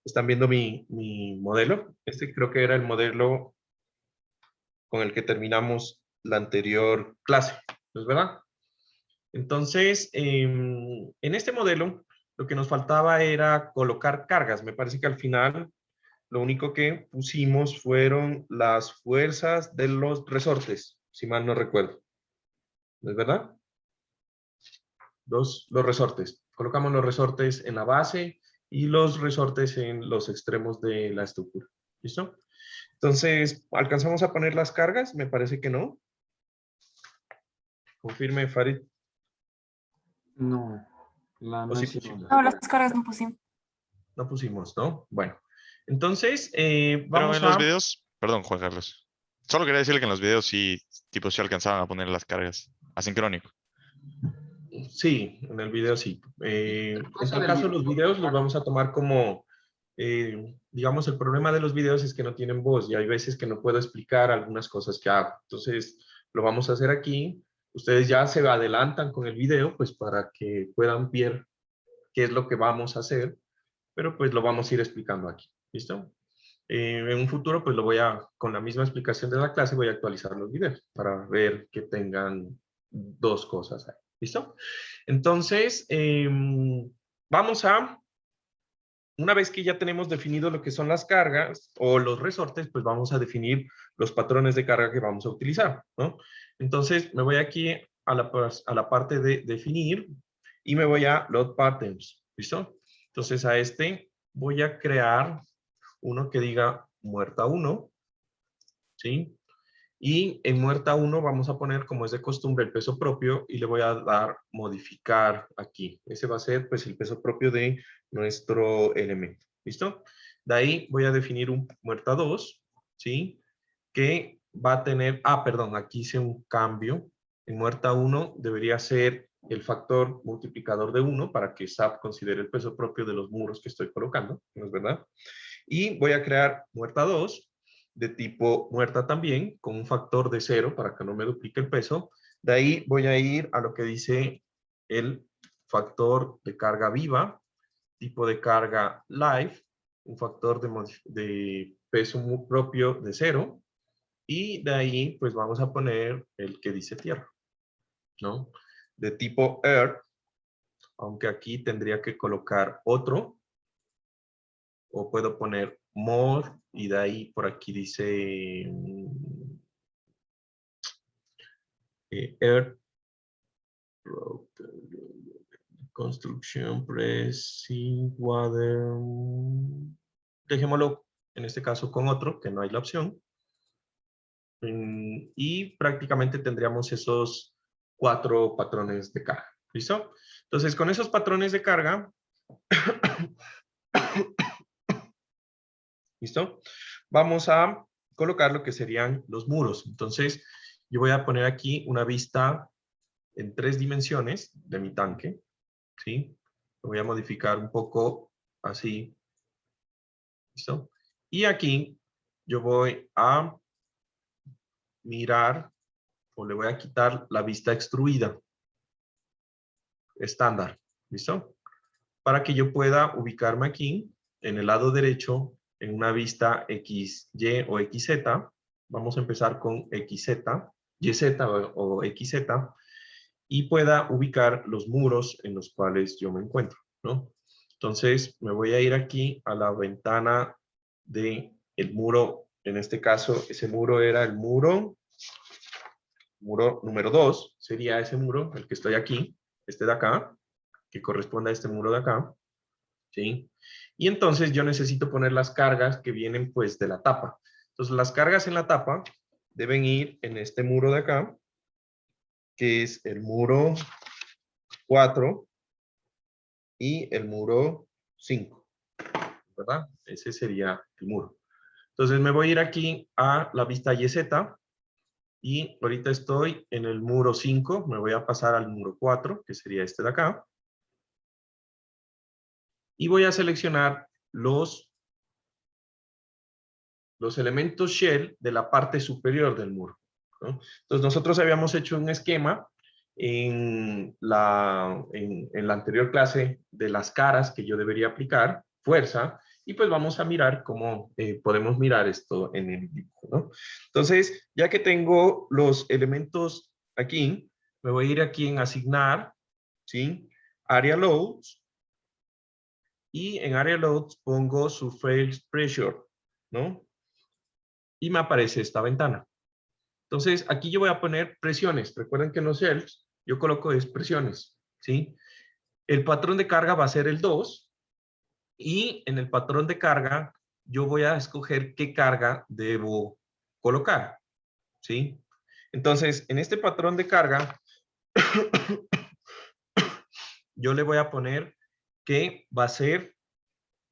Están viendo mi modelo, este creo que era el modelo con el que terminamos la anterior clase, ¿no es verdad? Entonces, en este modelo, lo que nos faltaba era colocar cargas. Me parece que al final lo único que pusimos fueron las fuerzas de los resortes, si mal no recuerdo. ¿No es verdad? Los resortes. Colocamos los resortes en la base y los resortes en los extremos de la estructura. ¿Listo? Entonces, ¿alcanzamos a poner las cargas? Me parece que no. Confirme, Farid. No, la ¿O no sí hicimos. pusimos? No, las cargas no pusimos. No pusimos, ¿no? Bueno. Entonces, Pero vamos en los a... videos, perdón, Juan Carlos. Solo quería decirle que en los videos sí, tipo, sí alcanzaban a poner las cargas. Asincrónico. Sí, en el video sí. En todo caso, los videos los vamos a tomar como, digamos, el problema de los videos es que no tienen voz y hay veces que no puedo explicar algunas cosas que hago. Entonces, lo vamos a hacer aquí. Ustedes ya se adelantan con el video, pues para que puedan ver qué es lo que vamos a hacer, pero pues lo vamos a ir explicando aquí. ¿Listo? En un futuro, pues con la misma explicación de la clase, voy a actualizar los videos para ver que tengan dos cosas ahí. ¿Listo? Entonces, una vez que ya tenemos definido lo que son las cargas o los resortes, pues vamos a definir los patrones de carga que vamos a utilizar, ¿no? Entonces, me voy aquí a la parte de definir y me voy a load patterns, ¿listo? Entonces, a este voy a crear uno que diga muerta 1, ¿sí? Y en muerta 1 vamos a poner, como es de costumbre, el peso propio y le voy a dar modificar aquí. Ese va a ser pues el peso propio de nuestro elemento. ¿Listo? De ahí voy a definir un muerta 2, ¿sí? Que va a tener, perdón, aquí hice un cambio. En muerta 1 debería ser el factor multiplicador de 1 para que SAP considere el peso propio de los muros que estoy colocando, ¿no es verdad? Y voy a crear muerta 2 de tipo muerta también, con un factor de 0 para que no me duplique el peso. De ahí voy a ir a lo que dice el factor de carga viva, tipo de carga live, un factor de peso propio de 0. Y de ahí, pues vamos a poner el que dice tierra, ¿no? De tipo earth, aunque aquí tendría que colocar otro, o puedo poner more Y de ahí por aquí dice Earth, Construction, Pressing, Water. Dejémoslo en este caso con otro, que no hay la opción. Y prácticamente tendríamos esos 4 patrones de carga. ¿Listo? Entonces, con esos patrones de carga, ¿listo? Vamos a colocar lo que serían los muros. Entonces, yo voy a poner aquí una vista en 3 dimensiones de mi tanque, ¿sí? Lo voy a modificar un poco así. ¿Listo? Y aquí yo voy a mirar o le voy a quitar la vista extruida estándar. ¿Listo? Para que yo pueda ubicarme aquí en el lado derecho en una vista XY o XZ. Vamos a empezar con XZ, YZ o XZ y pueda ubicar los muros en los cuales yo me encuentro, ¿no? Entonces me voy a ir aquí a la ventana de el muro. En este caso, ese muro era el muro número 2, sería ese muro, el que estoy aquí, este de acá, que corresponde a este muro de acá, ¿sí? Y entonces yo necesito poner las cargas que vienen pues de la tapa. Entonces las cargas en la tapa deben ir en este muro de acá, que es el muro 4 y el muro 5, ¿verdad? Ese sería el muro. Entonces me voy a ir aquí a la vista YZ y ahorita estoy en el muro 5, me voy a pasar al muro 4, que sería este de acá. Y voy a seleccionar los elementos shell de la parte superior del muro, ¿no? Entonces nosotros habíamos hecho un esquema en la anterior clase de las caras que yo debería aplicar, fuerza, y pues vamos a mirar cómo podemos mirar esto en el dibujo, ¿no? Entonces, ya que tengo los elementos aquí, me voy a ir aquí en asignar, ¿sí? Area Loads, y en Area Loads pongo Surface Pressure, ¿no? Y me aparece esta ventana. Entonces, aquí yo voy a poner presiones. Recuerden que en los cells yo coloco presiones, ¿sí? El patrón de carga va a ser el 2 y en el patrón de carga yo voy a escoger qué carga debo colocar, ¿sí? Entonces, en este patrón de carga yo le voy a poner que va a ser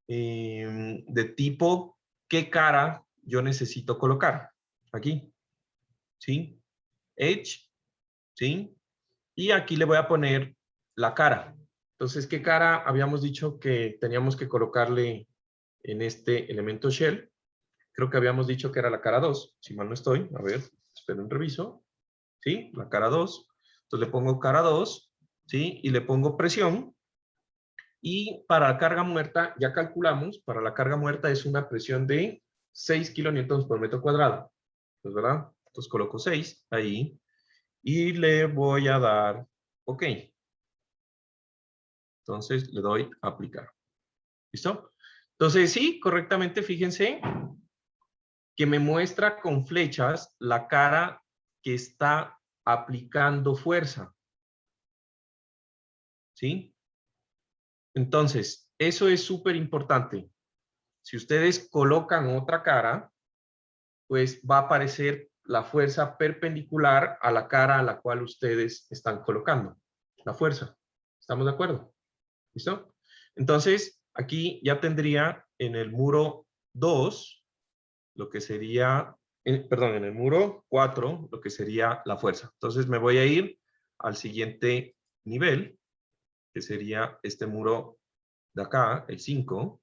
de tipo qué cara yo necesito colocar. Aquí, ¿sí? Edge, ¿sí? Y aquí le voy a poner la cara. Entonces, ¿qué cara habíamos dicho que teníamos que colocarle en este elemento shell? Creo que habíamos dicho que era la cara 2, si mal no estoy. A ver, esperen, reviso. ¿Sí? La cara 2. Entonces le pongo cara 2, ¿sí? Y le pongo presión. Y para la carga muerta, ya calculamos, para la carga muerta es una presión de 6 kilonewtons por metro cuadrado. Pues, ¿verdad? Entonces coloco 6 ahí. Y le voy a dar OK. Entonces le doy a aplicar. ¿Listo? Entonces sí, correctamente, fíjense que me muestra con flechas la cara que está aplicando fuerza. ¿Sí? Entonces, eso es súper importante. Si ustedes colocan otra cara, pues va a aparecer la fuerza perpendicular a la cara a la cual ustedes están colocando. La fuerza. ¿Estamos de acuerdo? ¿Listo? Entonces, aquí ya tendría en el muro 2, lo que sería, perdón, en el muro 4, lo que sería la fuerza. Entonces me voy a ir al siguiente nivel, que sería este muro de acá, el 5.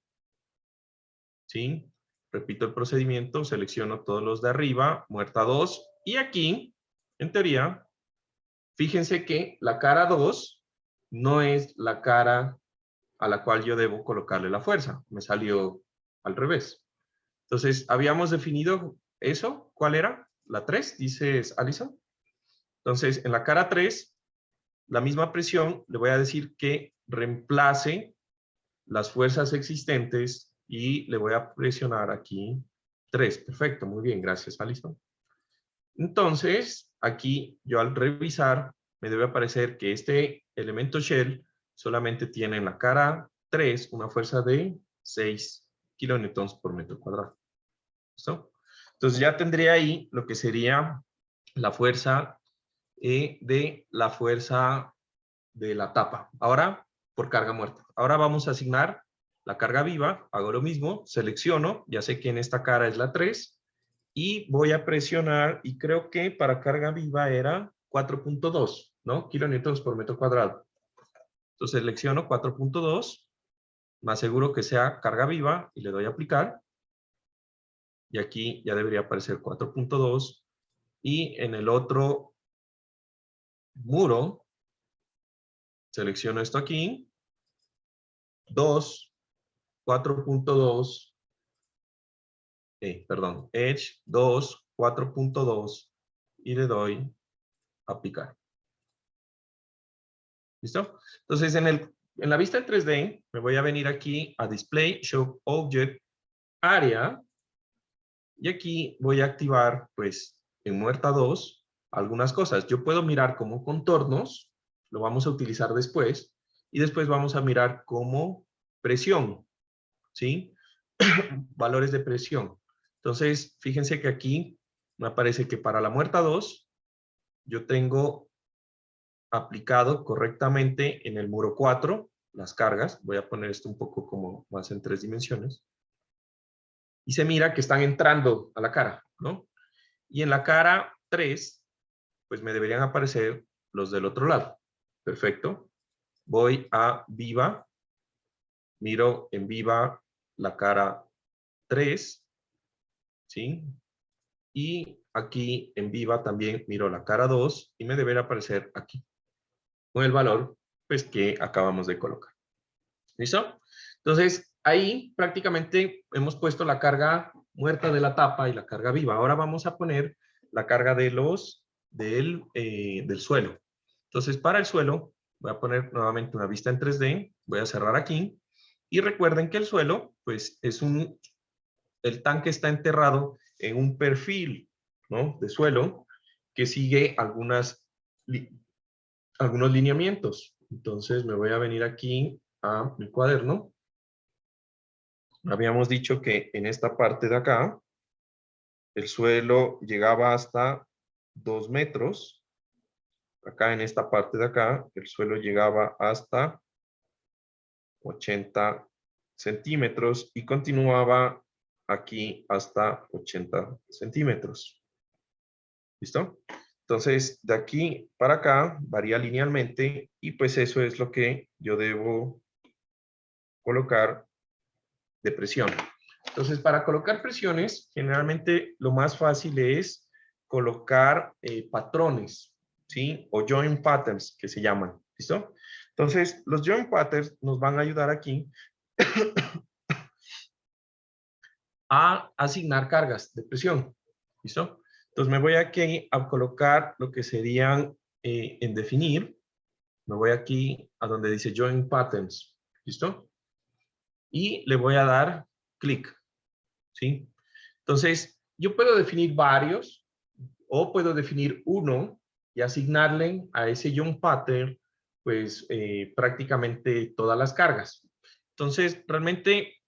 ¿Sí? Repito el procedimiento, selecciono todos los de arriba, muerta 2, y aquí, en teoría, fíjense que la cara 2 no es la cara a la cual yo debo colocarle la fuerza. Me salió al revés. Entonces, habíamos definido eso. ¿Cuál era? La 3, dices, Alison. Entonces, en la cara 3, la misma presión, le voy a decir que reemplace las fuerzas existentes y le voy a presionar aquí 3. Perfecto, muy bien, gracias, Alison. Entonces, aquí yo al revisar, me debe aparecer que este elemento shell solamente tiene en la cara 3 una fuerza de 6 kilonewtons por metro cuadrado. ¿Listo? Entonces ya tendría ahí lo que sería la fuerza de la tapa. Ahora, por carga muerta. Ahora vamos a asignar la carga viva. Hago lo mismo, selecciono, ya sé que en esta cara es la 3, y voy a presionar, y creo que para carga viva era 4.2, ¿no? Kilonewtons por metro cuadrado. Entonces selecciono 4.2, más seguro que sea carga viva, y le doy a aplicar. Y aquí ya debería aparecer 4.2. Y en el otro muro, selecciono esto aquí, 2, 4.2, perdón, Edge 2, 4.2, y le doy aplicar. ¿Listo? Entonces, en la vista en 3D, me voy a venir aquí a Display, Show Object, Area, y aquí voy a activar, pues, en Muerta 2, algunas cosas. Yo puedo mirar como contornos, lo vamos a utilizar después, y después vamos a mirar como presión, ¿sí? Valores de presión. Entonces, fíjense que aquí me aparece que para la Muerta 2, yo tengo aplicado correctamente en el muro 4 las cargas. Voy a poner esto un poco como más en 3 dimensiones. Y se mira que están entrando a la cara, ¿no? Y en la cara 3, pues me deberían aparecer los del otro lado. Perfecto. Voy a Viva. Miro en Viva la cara 3, ¿sí? Y aquí en Viva también miro la cara 2 y me deberá aparecer aquí, con el valor pues que acabamos de colocar. ¿Listo? Entonces, ahí prácticamente hemos puesto la carga muerta de la tapa y la carga viva. Ahora vamos a poner la carga del suelo. Entonces, para el suelo, voy a poner nuevamente una vista en 3D. Voy a cerrar aquí. Y recuerden que el suelo, pues, el tanque está enterrado en un perfil, ¿no?, de suelo que sigue algunos lineamientos. Entonces, me voy a venir aquí a mi cuaderno. Habíamos dicho que en esta parte de acá, el suelo llegaba hasta 2 metros. Acá en esta parte de acá, el suelo llegaba hasta 80 centímetros y continuaba aquí hasta 80 centímetros. ¿Listo? Entonces, de aquí para acá varía linealmente y pues eso es lo que yo debo colocar de presión. Entonces, para colocar presiones, generalmente lo más fácil es colocar patrones, ¿sí? O join patterns, que se llaman, ¿listo? Entonces, los join patterns nos van a ayudar aquí a asignar cargas de presión, ¿listo? Entonces, me voy aquí a colocar lo que serían en definir. Me voy aquí a donde dice join patterns, ¿listo? Y le voy a dar clic, ¿sí? Entonces, yo puedo definir varios o puedo definir uno y asignarle a ese join pattern, pues, prácticamente todas las cargas. Entonces, realmente,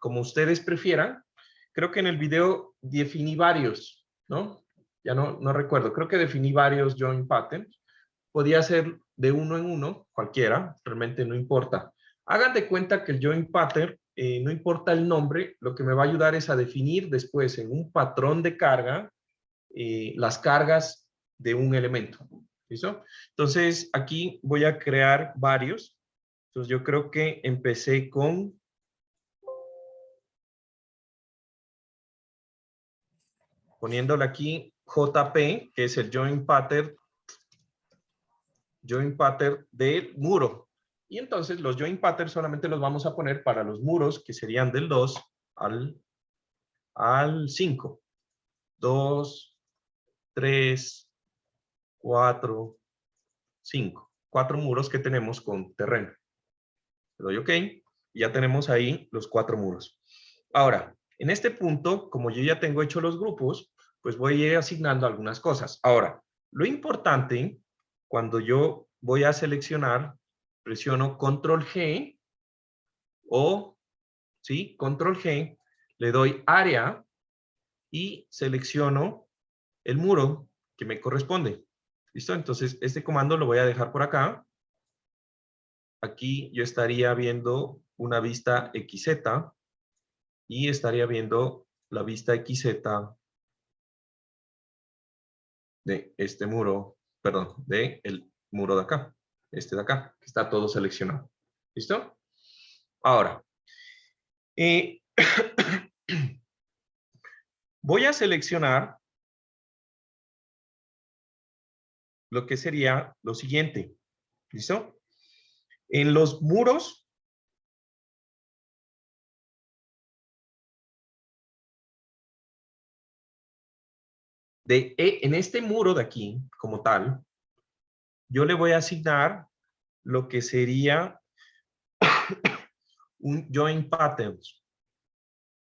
como ustedes prefieran, creo que en el video definí varios, ¿no? Ya no recuerdo, creo que definí varios join patterns. Podía ser de uno en uno, cualquiera, realmente no importa. Hagan de cuenta que el join pattern, no importa el nombre, lo que me va a ayudar es a definir después en un patrón de carga las cargas de un elemento. ¿Listo? Entonces, aquí voy a crear varios. Entonces, yo creo que empecé con poniéndole aquí JP, que es el join pattern del muro. Y entonces los join patterns solamente los vamos a poner para los muros que serían del 2 al 5. 2, 3, 4, 5. 4 muros que tenemos con terreno. Le doy OK. Y ya tenemos ahí los 4 muros. Ahora, En este punto, como yo ya tengo hecho los grupos, pues voy a ir asignando algunas cosas. Ahora, lo importante, cuando yo voy a seleccionar, presiono Control G o, ¿sí? Control G, le doy área y selecciono el muro que me corresponde. ¿Listo? Entonces, este comando lo voy a dejar por acá. Aquí yo estaría viendo una vista XZ y estaría viendo la vista XZ de este muro, perdón, de el muro de acá, este de acá, que está todo seleccionado. ¿Listo? Ahora, voy a seleccionar lo que sería lo siguiente. ¿Listo? En los muros, en este muro de aquí, como tal, yo le voy a asignar lo que sería un join patterns.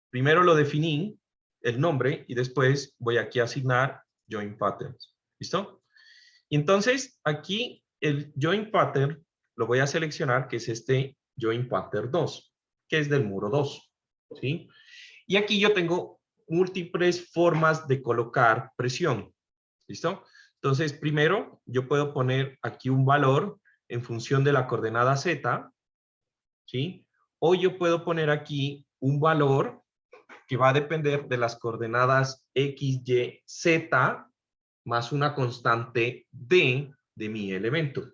Primero lo definí, el nombre, y después voy aquí a asignar join patterns. ¿Listo? Y entonces, aquí el join pattern lo voy a seleccionar, que es este join pattern 2, que es del muro 2. ¿Sí? Y aquí yo tengo múltiples formas de colocar presión. ¿Listo? Entonces, primero, yo puedo poner aquí un valor en función de la coordenada Z, ¿sí? O yo puedo poner aquí un valor que va a depender de las coordenadas X, Y, Z, más una constante D de mi elemento.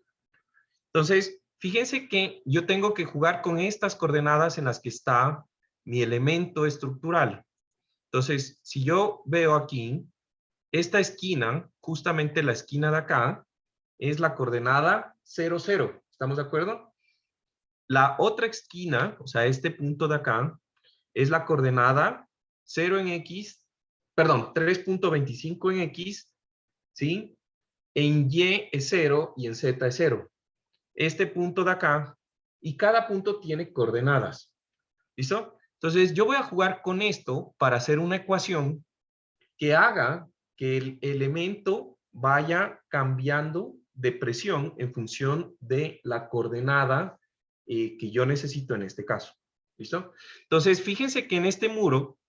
Entonces, fíjense que yo tengo que jugar con estas coordenadas en las que está mi elemento estructural. Entonces, si yo veo aquí, esta esquina, justamente la esquina de acá, es la coordenada 0, 0. ¿Estamos de acuerdo? La otra esquina, o sea, este punto de acá, es la coordenada 0 en X, perdón, 3.25 en X, ¿sí? En Y es 0 y en Z es 0. Este punto de acá, y cada punto tiene coordenadas. ¿Listo? Entonces, yo voy a jugar con esto para hacer una ecuación que haga que el elemento vaya cambiando de presión en función de la coordenada que yo necesito en este caso. ¿Listo? Entonces, fíjense que en este muro,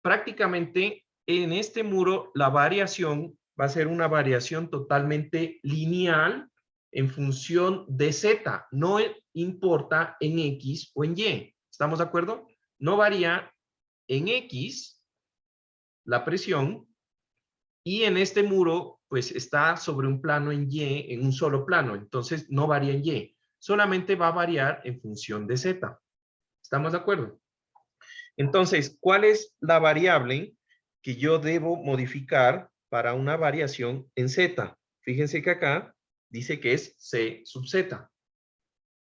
prácticamente en este muro, la variación va a ser una variación totalmente lineal en función de Z. No importa en X o en Y. ¿Estamos de acuerdo? No varía en X la presión, y en este muro, pues está sobre un plano en Y, en un solo plano. Entonces, no varía en Y. Solamente va a variar en función de Z. ¿Estamos de acuerdo? Entonces, ¿cuál es la variable que yo debo modificar para una variación en Z? Fíjense que acá dice que es C sub Z,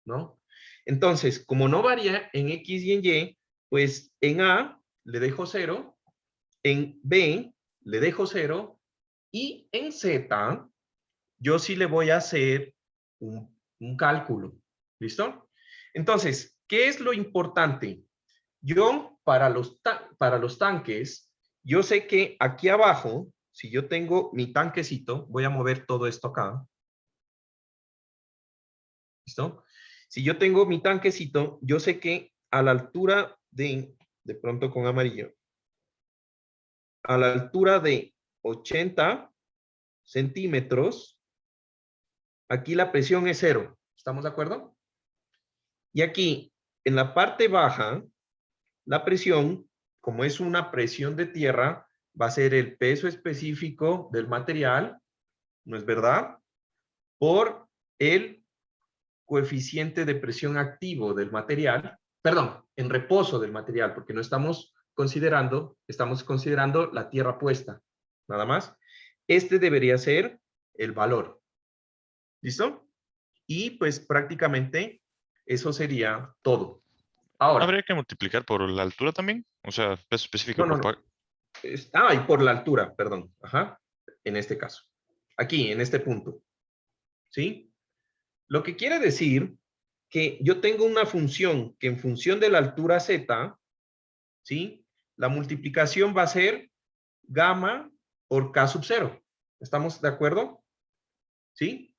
¿no? Entonces, como no varía en X y en Y, pues en A le dejo 0, en B le dejo 0, y en Z yo sí le voy a hacer un cálculo. ¿Listo? Entonces, ¿qué es lo importante? Yo, para los tanques, yo sé que aquí abajo, si yo tengo mi tanquecito, voy a mover todo esto acá. ¿Listo? Si yo tengo mi tanquecito, yo sé que a la altura de pronto con amarillo, a la altura de 80 centímetros, aquí la presión es 0. ¿Estamos de acuerdo? Y aquí, en la parte baja, la presión, como es una presión de tierra, va a ser el peso específico del material, ¿no es verdad? Por el coeficiente de presión activo del material, perdón, en reposo del material, porque no estamos considerando la tierra puesta, nada más. Este debería ser el valor. ¿Listo? Y pues prácticamente eso sería todo. Ahora. ¿Habría que multiplicar por la altura también? O sea, peso específico No. por... Y por la altura, perdón. Ajá. En este caso. Aquí, en este punto. ¿Sí? Lo que quiere decir que yo tengo una función que en función de la altura Z, ¿sí? la multiplicación va a ser gamma por K sub 0. ¿Estamos de acuerdo? ¿Sí?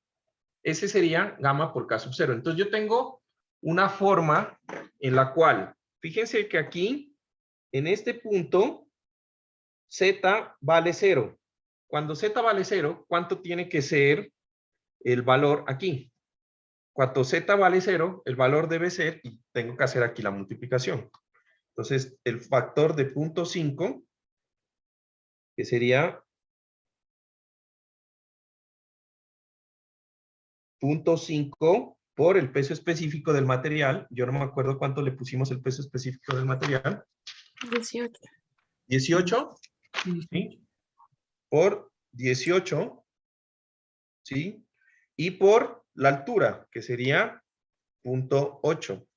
Ese sería gamma por K sub 0. Entonces yo tengo una forma en la cual, fíjense que aquí, en este punto, Z vale 0. Cuando Z vale 0, ¿cuánto tiene que ser el valor aquí? Cuando Z vale 0, el valor debe ser, y tengo que hacer aquí la multiplicación. Entonces, el factor de 0.5, que sería 0.5 por el peso específico del material. Yo no me acuerdo cuánto le pusimos el peso específico del material. 18. 18, ¿sí? Por 18, ¿sí? Y por la altura, que sería 0.8,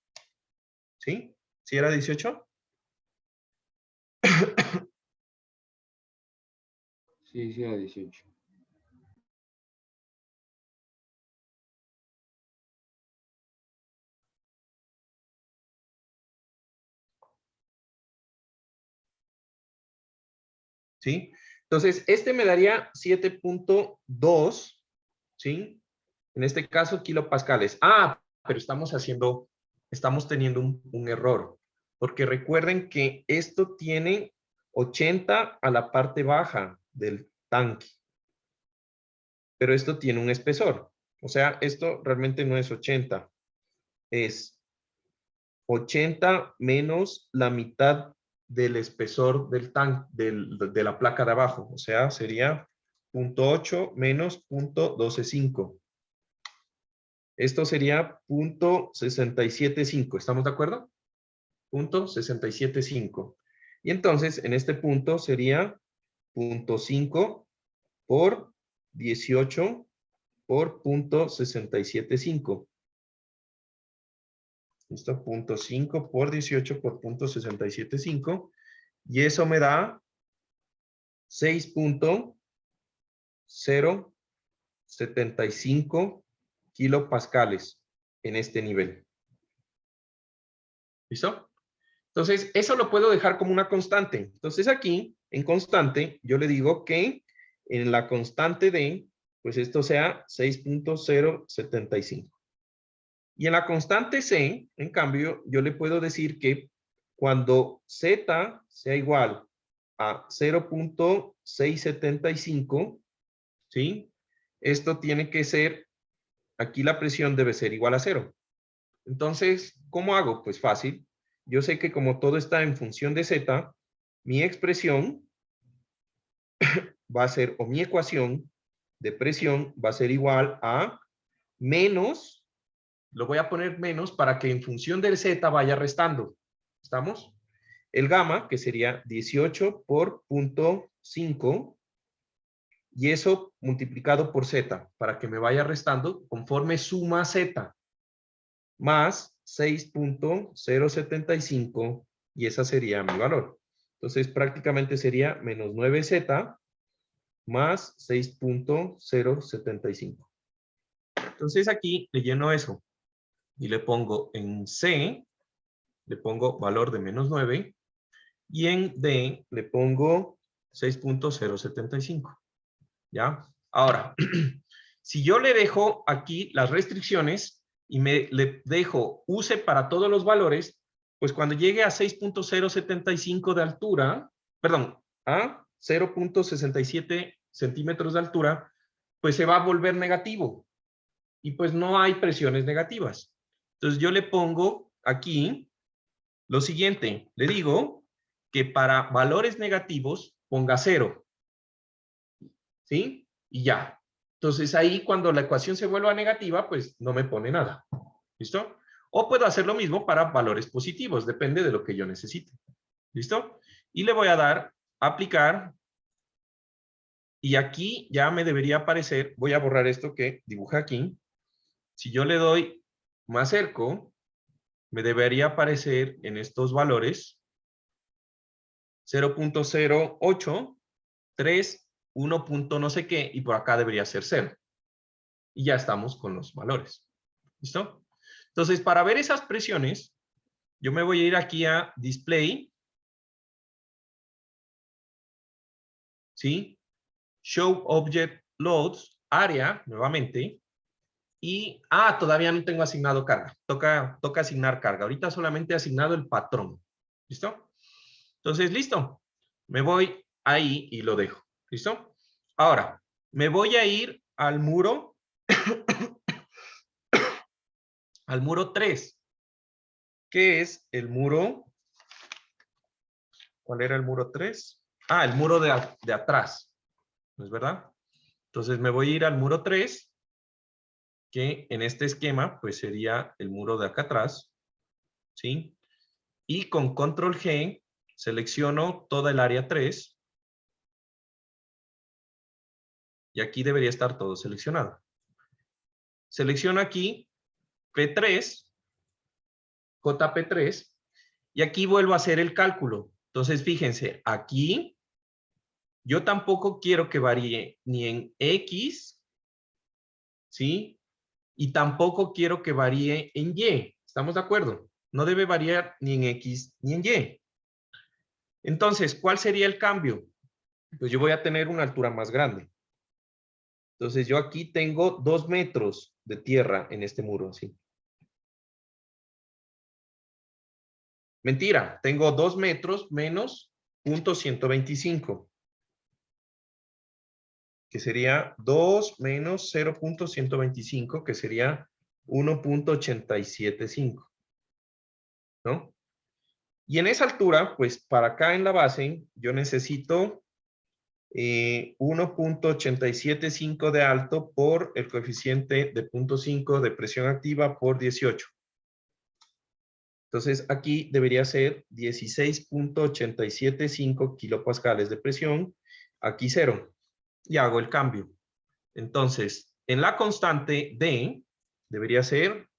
¿sí? ¿Sí era 18? Sí, sí, a 18. ¿Sí? Entonces, este me daría 7.2, ¿sí? En este caso, kilopascales. Ah, pero estamos teniendo un error. Porque recuerden que esto tiene 80 a la parte baja del tanque. Pero esto tiene un espesor. O sea, esto realmente no es 80. Es 80 menos la mitad del espesor del tanque, de la placa de abajo. O sea, sería 0.8 menos 0.125. Esto sería 0.675. ¿Estamos de acuerdo? 0.675. Y entonces, en este punto sería 0.5 por 18 por 0.675. ¿Listo? 0.5 por 18 por 0.675. Y eso me da 6.075 kilopascales en este nivel. ¿Listo? Entonces, eso lo puedo dejar como una constante. Entonces, aquí, en constante, yo le digo que en la constante D, pues esto sea 6.075. Y en la constante C, en cambio, yo le puedo decir que cuando Z sea igual a 0.675, ¿sí? Esto tiene que ser, aquí la presión debe ser igual a 0. Entonces, ¿cómo hago? Pues fácil. Yo sé que como todo está en función de Z, mi expresión va a ser, o mi ecuación de presión va a ser igual a menos, lo voy a poner menos para que en función del Z vaya restando. ¿Estamos? El gamma, que sería 18 por 0.5, y eso multiplicado por Z, para que me vaya restando conforme suma Z, más 6.075, y esa sería mi valor. Entonces, prácticamente sería menos 9Z más 6.075. Entonces, aquí le lleno eso. Y le pongo en C, le pongo valor de menos 9. Y en D, le pongo 6.075. ¿Ya? Ahora, si yo le dejo aquí las restricciones y le dejo use para todos los valores, pues cuando llegue a 6.075 de altura, perdón, a 0.67 centímetros de altura, pues se va a volver negativo. Y pues no hay presiones negativas. Entonces yo le pongo aquí lo siguiente. Le digo que para valores negativos ponga 0. ¿Sí? Y ya. Entonces ahí cuando la ecuación se vuelva negativa, pues no me pone nada. ¿Listo? O puedo hacer lo mismo para valores positivos, depende de lo que yo necesite. ¿Listo? Y le voy a dar aplicar. Y aquí ya me debería aparecer, voy a borrar esto que dibujé aquí. Si yo le doy más cerco, me debería aparecer en estos valores 0.08, 3, 1. No sé qué, y por acá debería ser 0. Y ya estamos con los valores. ¿Listo? Entonces, para ver esas presiones, yo me voy a ir aquí a Display ¿sí? Show Object Loads, área, nuevamente. Y, todavía no tengo asignado carga. Toca asignar carga. Ahorita solamente he asignado el patrón. ¿Listo? Entonces, listo. Me voy ahí y lo dejo. ¿Listo? Ahora, me voy a ir al muro, al muro 3. ¿Qué es el muro? ¿Cuál era el muro 3? El muro de atrás. ¿No es verdad? Entonces me voy a ir al muro 3, que en este esquema, pues sería el muro de acá atrás. ¿Sí? Y con control G, selecciono toda el área 3. Y aquí debería estar todo seleccionado. Selecciono aquí P3, JP3, y aquí vuelvo a hacer el cálculo. Entonces, fíjense, aquí yo tampoco quiero que varíe ni en X, ¿sí? Y tampoco quiero que varíe en Y. ¿Estamos de acuerdo? No debe variar ni en X ni en Y. Entonces, ¿cuál sería el cambio? Pues yo voy a tener una altura más grande. Entonces, yo aquí tengo 2 metros de tierra en este muro, ¿sí? Mentira, tengo 2 metros menos .125. Que sería 2 menos 0.125, que sería 1.875. ¿No? Y en esa altura, pues para acá en la base, yo necesito 1.875 de alto por el coeficiente de 0.5 de presión activa por 18. Entonces aquí debería ser 16.875 kilopascales de presión, aquí 0. Y hago el cambio. Entonces, en la constante D debería ser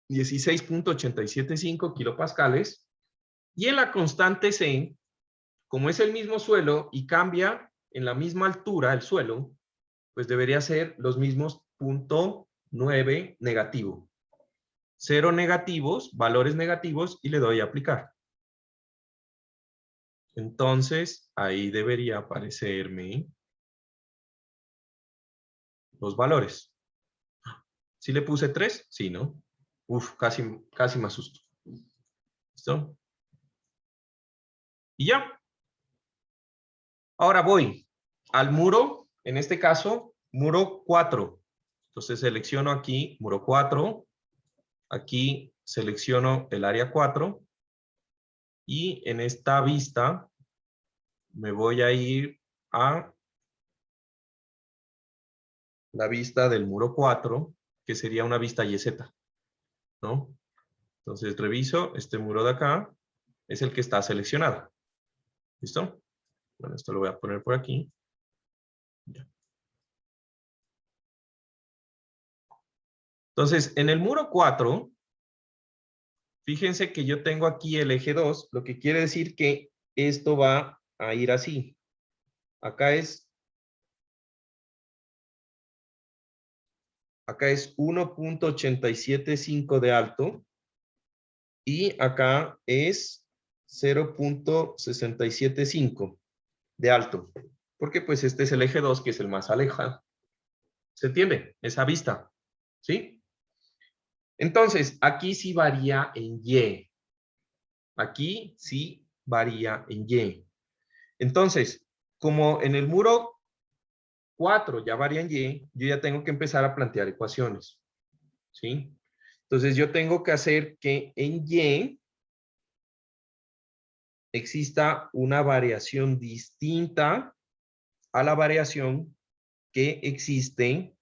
16.875 kilopascales. Y en la constante C, como es el mismo suelo y cambia en la misma altura el suelo, pues debería ser los mismos 0.9 negativo. 0 negativos, valores negativos, y le doy a aplicar. Entonces, ahí debería aparecerme los valores. ¿Sí le puse 3? Sí, ¿no? Uf, casi me asusto. ¿Listo? Y ya. Ahora voy al muro, en este caso, muro 4. Entonces selecciono aquí muro 4. Aquí selecciono el área 4. Y en esta vista me voy a ir a la vista del muro 4, que sería una vista YZ, ¿no? Entonces reviso, este muro de acá es el que está seleccionado. ¿Listo? Bueno, esto lo voy a poner por aquí. Ya. Entonces, en el muro 4, fíjense que yo tengo aquí el eje 2, lo que quiere decir que esto va a ir así. Acá es 1.875 de alto y acá es 0.675 de alto. Porque pues este es el eje 2, que es el más alejado. ¿Se entiende? Esa vista. ¿Sí? Entonces, aquí sí varía en Y. Aquí sí varía en Y. Entonces, como en el muro 4 ya varía en Y, yo ya tengo que empezar a plantear ecuaciones. ¿Sí? Entonces, yo tengo que hacer que en Y exista una variación distinta a la variación que existe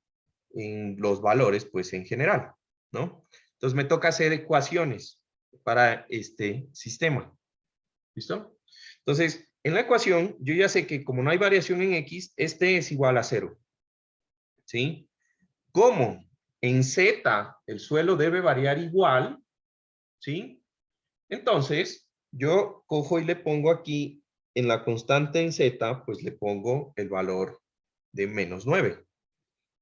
en los valores, pues en general, ¿no? Entonces, me toca hacer ecuaciones para este sistema. ¿Listo? Entonces, en la ecuación, yo ya sé que como no hay variación en X, este es igual a 0. ¿Sí? Como en Z el suelo debe variar igual, ¿sí? Entonces, yo cojo y le pongo aquí, en la constante en Z, pues le pongo el valor de -9.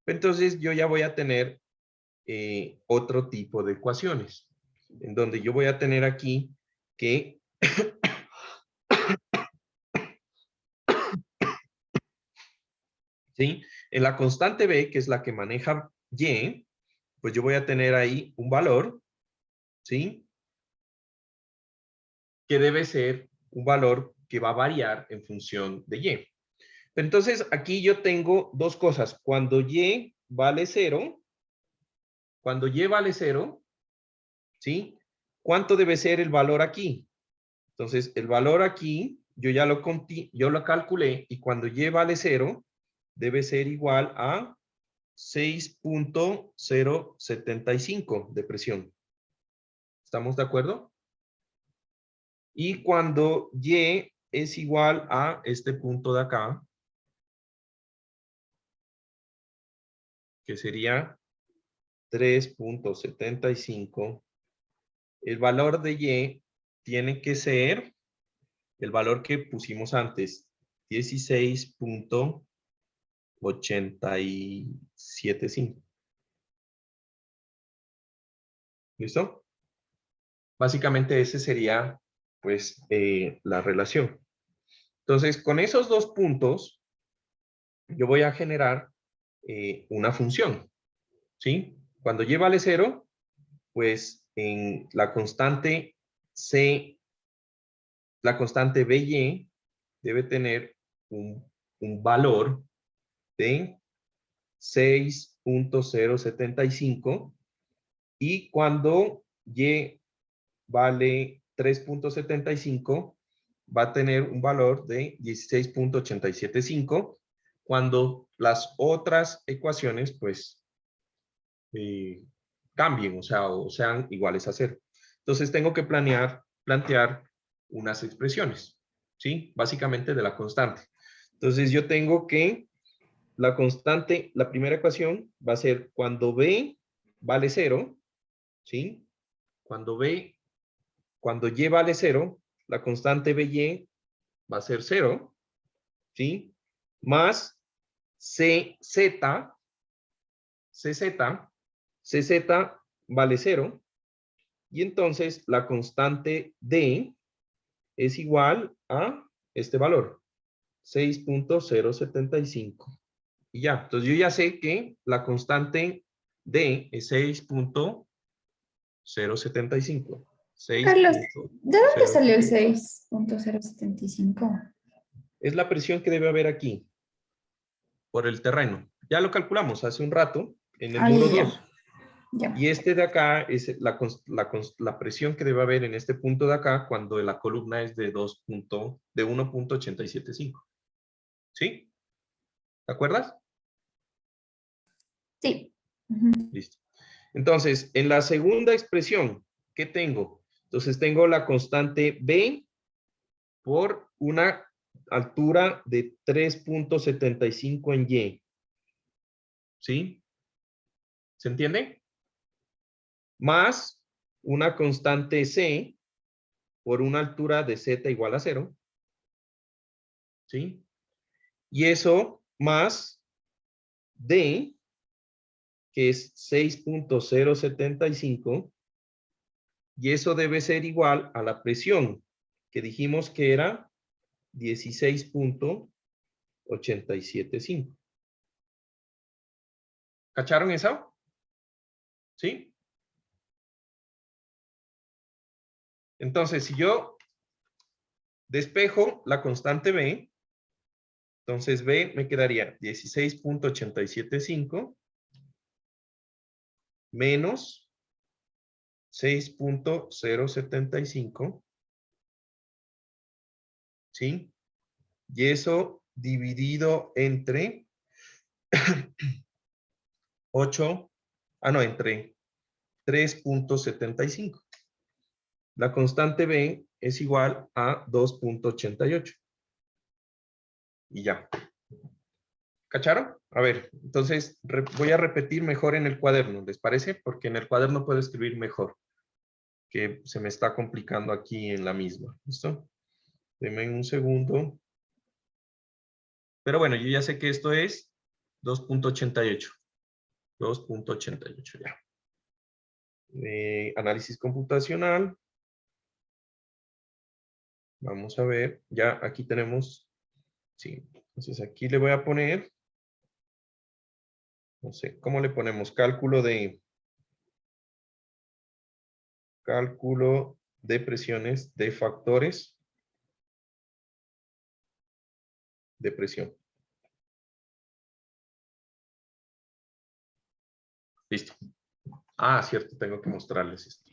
Entonces, yo ya voy a tener otro tipo de ecuaciones, en donde yo voy a tener aquí que ¿sí? En la constante B, que es la que maneja Y, pues yo voy a tener ahí un valor, ¿sí? Que debe ser un valor que va a variar en función de Y. Entonces, aquí yo tengo dos cosas. Cuando Y vale 0, ¿sí? ¿Cuánto debe ser el valor aquí? Entonces, el valor aquí, yo ya lo calculé, y cuando Y vale 0, debe ser igual a 6.075 de presión. ¿Estamos de acuerdo? Y cuando Y es igual a este punto de acá, que sería 3.75, el valor de Y tiene que ser el valor que pusimos antes, 16.875. ¿Listo? Básicamente ese sería, pues, la relación. Entonces, con esos dos puntos, yo voy a generar una función, ¿sí? Cuando Y vale 0, pues en la constante C, la constante BY debe tener un valor de 6.075, y cuando Y vale 3.75, va a tener un valor de 16.875, cuando las otras ecuaciones, pues, cambien, o sean iguales a 0. Entonces tengo que plantear unas expresiones, ¿sí? Básicamente de la constante. Entonces yo tengo que la constante, la primera ecuación va a ser cuando B vale 0, ¿sí? Cuando Y vale 0, la constante BY va a ser 0, ¿sí? Más CZ vale 0, y entonces la constante D es igual a este valor, 6.075. Y ya, entonces yo ya sé que la constante D es 6.075. Carlos, ¿de dónde salió el 6.075. 6.075? Es la presión que debe haber aquí, por el terreno. Ya lo calculamos hace un rato, en el muro 2. Ya. Y este de acá es la presión que debe haber en este punto de acá cuando la columna es de 1.875. ¿Sí? ¿Te acuerdas? Sí. Listo. Entonces, en la segunda expresión, ¿qué tengo? Entonces, tengo la constante B por una altura de 3.75 en Y. ¿Sí? ¿Se entiende? Más una constante C por una altura de Z igual a 0. ¿Sí? Y eso más D, que es 6.075, y eso debe ser igual a la presión, que dijimos que era 16.875. ¿Cacharon eso? ¿Sí? Entonces, si yo despejo la constante B, entonces B me quedaría 16.875 menos 6.075, ¿sí? Y eso dividido entre 8, entre 3.75. La constante B es igual a 2.88. Y ya. ¿Cacharon? A ver, entonces voy a repetir mejor en el cuaderno, ¿les parece? Porque en el cuaderno puedo escribir mejor, que se me está complicando aquí en la misma. ¿Listo? Denme un segundo. Pero bueno, yo ya sé que esto es 2.88. 2.88 ya. Análisis computacional. Vamos a ver, ya aquí tenemos, sí, entonces aquí le voy a poner No sé, ¿cómo le ponemos? Cálculo de presiones de factores de presión. Listo. Ah, cierto, tengo que mostrarles esto.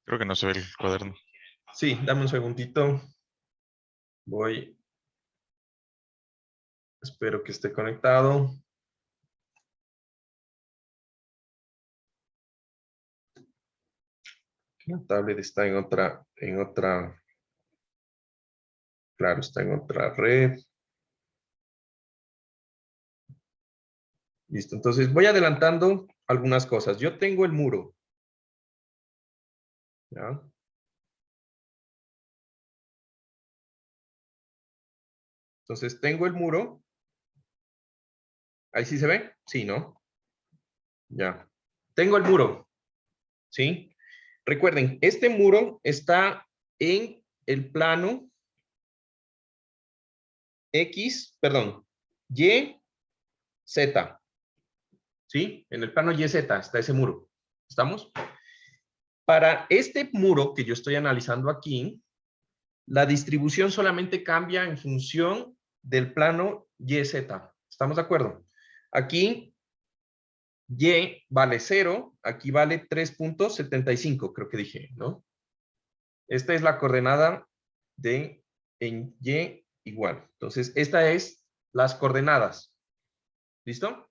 Creo que no se ve el cuaderno. Sí, dame un segundito. Voy. Espero que esté conectado. La tablet está en otra, claro, está en otra red. Listo, entonces voy adelantando algunas cosas. Yo tengo el muro. ¿Ya? Entonces tengo el muro. ¿Ahí sí se ve? Sí, ¿no? Ya. Tengo el muro. ¿Sí? Recuerden, este muro está en el plano X, perdón, Y, Z. ¿Sí? En el plano YZ está ese muro. ¿Estamos? Para este muro que yo estoy analizando aquí, la distribución solamente cambia en función del plano YZ. ¿Estamos de acuerdo? Aquí Y vale 0, aquí vale 3.75, creo que dije, ¿no? Esta es la coordenada de en Y igual. Entonces, esta es las coordenadas. ¿Listo?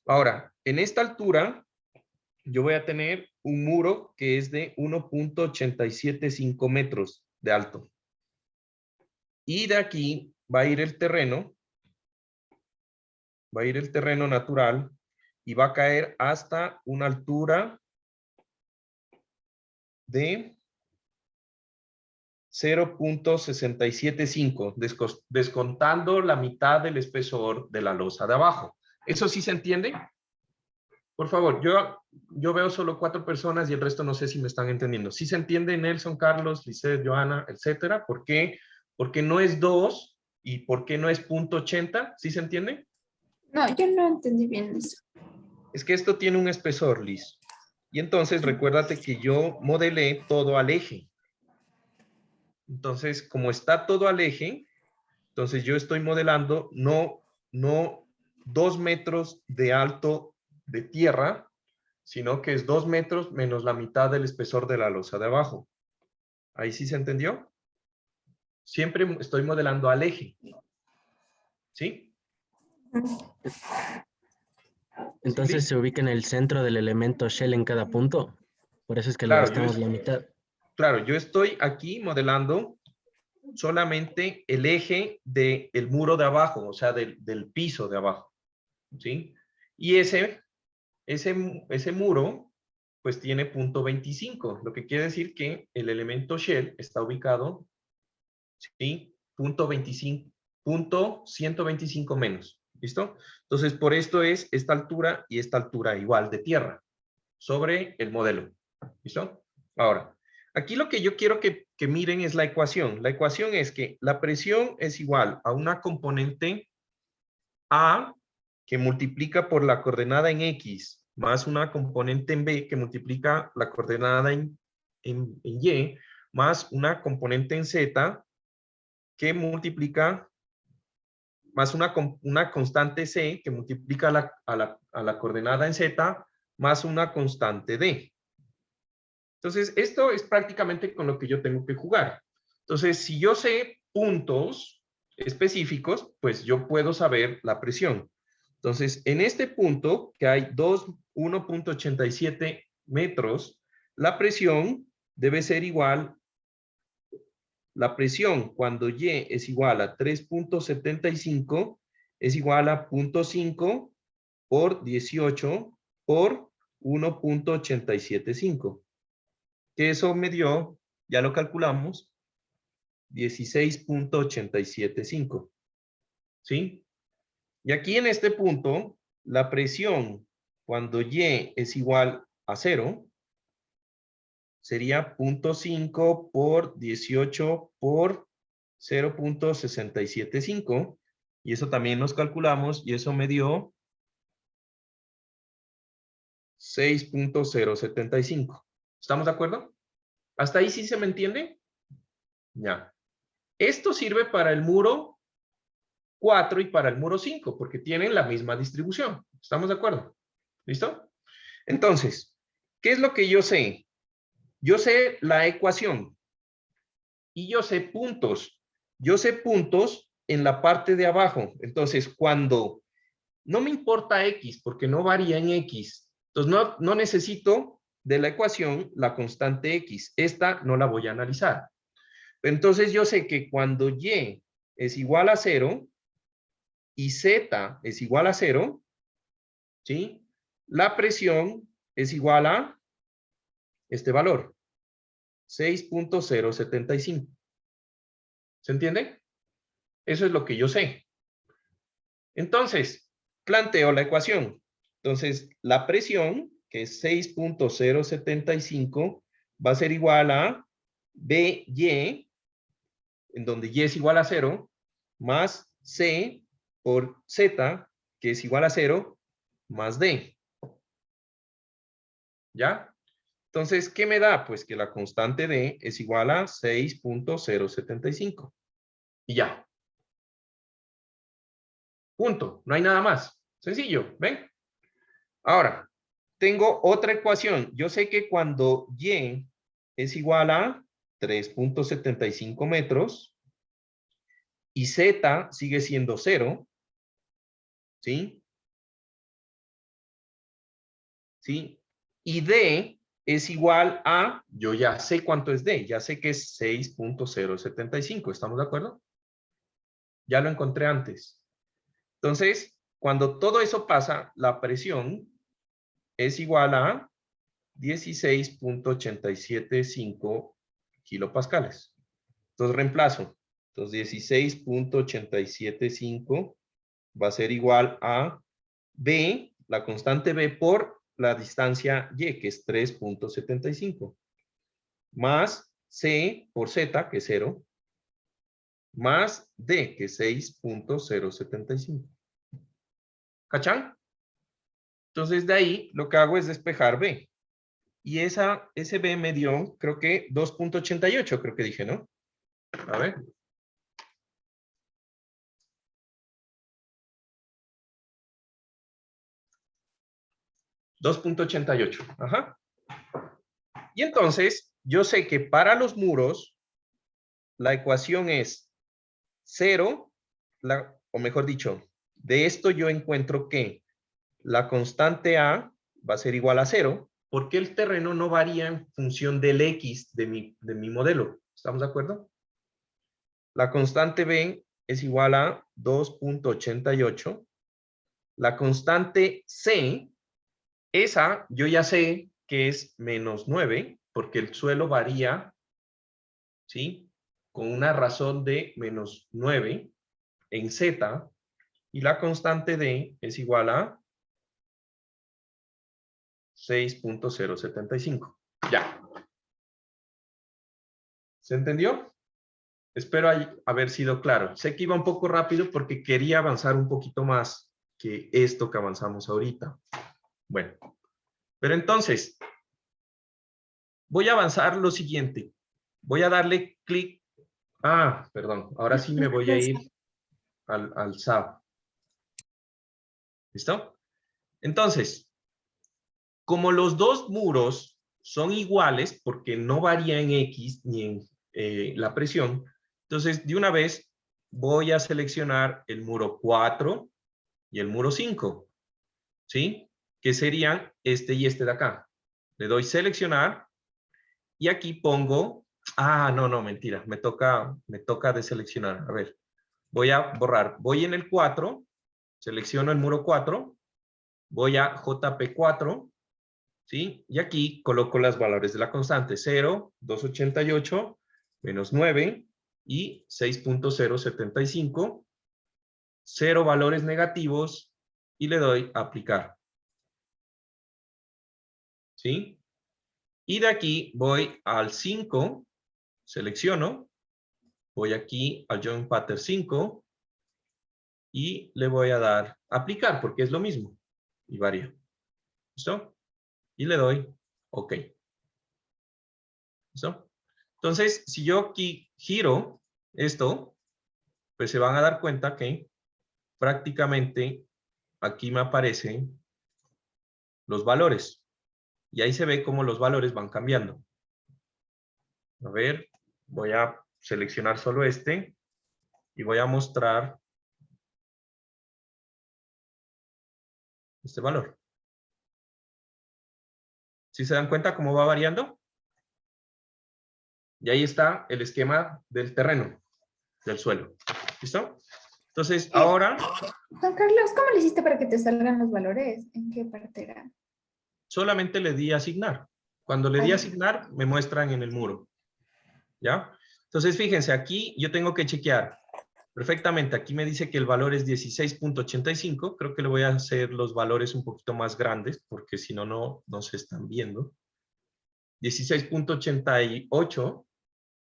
Ahora, en esta altura, yo voy a tener un muro que es de 1.875 metros de alto. Y de aquí va a ir el terreno. Va a ir el terreno natural y va a caer hasta una altura de 0.675, descontando la mitad del espesor de la losa de abajo. ¿Eso sí se entiende? Por favor, yo veo solo 4 personas y el resto no sé si me están entendiendo. ¿Sí se entiende, Nelson, Carlos, Lisset, Joana, etcétera? ¿Por qué? Porque no es 2 y por qué no es 0.80. ¿Sí se entiende? No, yo no entendí bien eso. Es que esto tiene un espesor, Liz. Y entonces recuérdate que yo modelé todo al eje. Entonces, como está todo al eje, entonces yo estoy modelando no 2 metros de alto de tierra, sino que es 2 metros menos la mitad del espesor de la losa de abajo. ¿Ahí sí se entendió? Siempre estoy modelando al eje. ¿Sí? Entonces ¿Sí? se ubica en el centro del elemento shell en cada punto. Por eso es que le Claro, restamos la mitad. claro, yo estoy aquí modelando solamente el eje del muro de abajo, o sea, del piso de abajo. ¿Sí? Y ese muro, pues tiene punto 25, lo que quiere decir que el elemento shell está ubicado, ¿sí? Punto 25, punto 125 menos. ¿Listo? Entonces, por esto es esta altura y esta altura igual de tierra sobre el modelo. ¿Listo? Ahora, aquí lo que yo quiero que miren es la ecuación. La ecuación es que la presión es igual a una componente A que multiplica por la coordenada en X más una componente en B que multiplica la coordenada en Y más una componente en Z que multiplica más una constante C que multiplica a la coordenada en Z más una constante D. Entonces, esto es prácticamente con lo que yo tengo que jugar. Entonces, si yo sé puntos específicos, pues yo puedo saber la presión. Entonces, en este punto, que hay 1.87 metros, la presión debe ser igual. La presión cuando Y es igual a 3.75 es igual a 0.5 por 18 por 1.875. Que eso me dio, ya lo calculamos, 16.875. ¿Sí? Y aquí en este punto, la presión cuando Y es igual a 0 sería 0.5 por 18 por 0.675. Y eso también nos calculamos y eso me dio 6.075. ¿Estamos de acuerdo? ¿Hasta ahí sí se me entiende? Ya. Esto sirve para el muro 4 y para el muro 5, porque tienen la misma distribución. ¿Estamos de acuerdo? ¿Listo? Entonces, ¿qué es lo que yo sé? Yo sé la ecuación y yo sé puntos. Yo sé puntos en la parte de abajo. Entonces, cuando no me importa X, porque no varía en X, entonces no necesito de la ecuación la constante X. Esta no la voy a analizar. Entonces, yo sé que cuando Y es igual a 0 y Z es igual a 0, ¿sí? La presión es igual a este valor, 6.075. ¿Se entiende? Eso es lo que yo sé. Entonces, planteo la ecuación. Entonces, la presión, que es 6.075, va a ser igual a BY, en donde Y es igual a 0, más C por Z, que es igual a 0, más D. ¿Ya? Entonces, ¿qué me da? Pues que la constante D es igual a 6.075. Y ya. Punto. No hay nada más. Sencillo, ¿ven? Ahora, tengo otra ecuación. Yo sé que cuando Y es igual a 3.75 metros y Z sigue siendo 0, ¿sí? ¿Sí? Y D es igual a, yo ya sé cuánto es D, ya sé que es 6.075, ¿estamos de acuerdo? Ya lo encontré antes. Entonces, cuando todo eso pasa, la presión es igual a 16.875 kilopascales. Entonces reemplazo. Entonces 16.875 va a ser igual a B, la constante B por la distancia Y, que es 3.75, más C por Z, que es 0, más D, que es 6.075. ¿Cachan? Entonces de ahí lo que hago es despejar B. Y ese B me dio, creo que 2.88, creo que dije, ¿no? A ver. $2.88. Ajá. Y entonces, yo sé que para los muros, la ecuación es 0, o mejor dicho, de esto yo encuentro que la constante A va a ser igual a 0, porque el terreno no varía en función del X de mi modelo. ¿Estamos de acuerdo? La constante B es igual a 2.88. La constante C, esa yo ya sé que es menos 9, porque el suelo varía, ¿sí? Con una razón de menos 9 en Z, y la constante D es igual a 6.075. Ya. ¿Se entendió? Espero haber sido claro. Sé que iba un poco rápido porque quería avanzar un poquito más que esto que avanzamos ahorita. Bueno, pero entonces, voy a avanzar lo siguiente. Voy a darle clic. Ah, perdón. Ahora sí me voy a ir al SAP. ¿Listo? Entonces, como los dos muros son iguales, porque no varía en X ni en la presión, entonces de una vez voy a seleccionar el muro 4 y el muro 5, ¿sí? Que serían este y este de acá. Le doy seleccionar y aquí pongo, no, mentira, me toca deseleccionar. A ver, voy a borrar. Voy en el 4, selecciono el muro 4, voy a JP4, ¿sí? Y aquí coloco los valores de la constante, 0, 288, menos 9 y 6.075, 0 valores negativos y le doy a aplicar. ¿Sí? Y de aquí voy al 5, selecciono, voy aquí al Joint Pattern 5 y le voy a dar aplicar porque es lo mismo y varía. ¿Listo? y le doy OK. ¿Listo? Entonces, si yo aquí giro esto, pues se van a dar cuenta que prácticamente aquí me aparecen los valores. Y ahí se ve cómo los valores van cambiando. A ver, voy a seleccionar solo este y voy a mostrar este valor. ¿Sí se dan cuenta cómo va variando? Y ahí está el esquema del terreno, del suelo. ¿Listo? Entonces, ahora Juan Carlos, ¿cómo le hiciste para que te salgan los valores? ¿En qué parte era? solamente le di a asignar. Cuando le di a Ay. asignar, me muestran en el muro. ¿Ya? Entonces, fíjense, aquí yo tengo que chequear perfectamente. Aquí me dice que el valor es 16.85. Creo que le voy a hacer los valores un poquito más grandes, porque si no, no se están viendo. 16.88,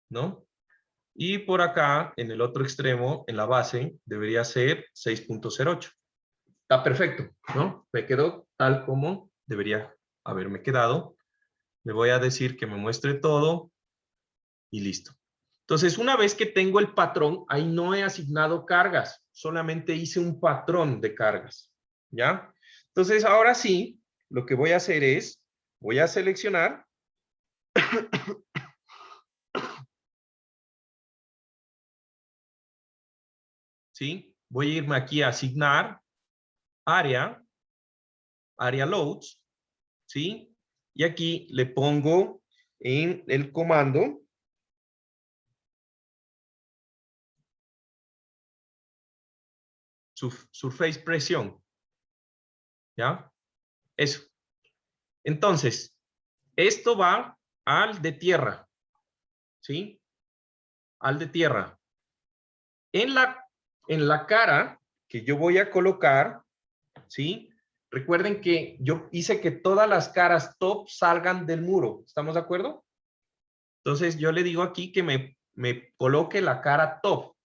¿no? Y por acá, en el otro extremo, en la base, debería ser 6.08. Está perfecto, ¿no? Me quedó tal como debería haberme quedado. Le voy a decir que me muestre todo y listo. Entonces, una vez que tengo el patrón, ahí no he asignado cargas, solamente hice un patrón de cargas, ¿ya? Entonces, ahora sí, lo que voy a hacer es, voy a seleccionar ¿sí? Voy a irme aquí a asignar área loads, ¿sí? Y aquí le pongo en el comando surface presión, ¿ya? Eso. Entonces, esto va al de tierra, ¿sí? Al de tierra. En la cara que yo voy a colocar, ¿sí? Recuerden que yo hice que todas las caras top salgan del muro. ¿Estamos de acuerdo? Entonces yo le digo aquí que me coloque la cara top,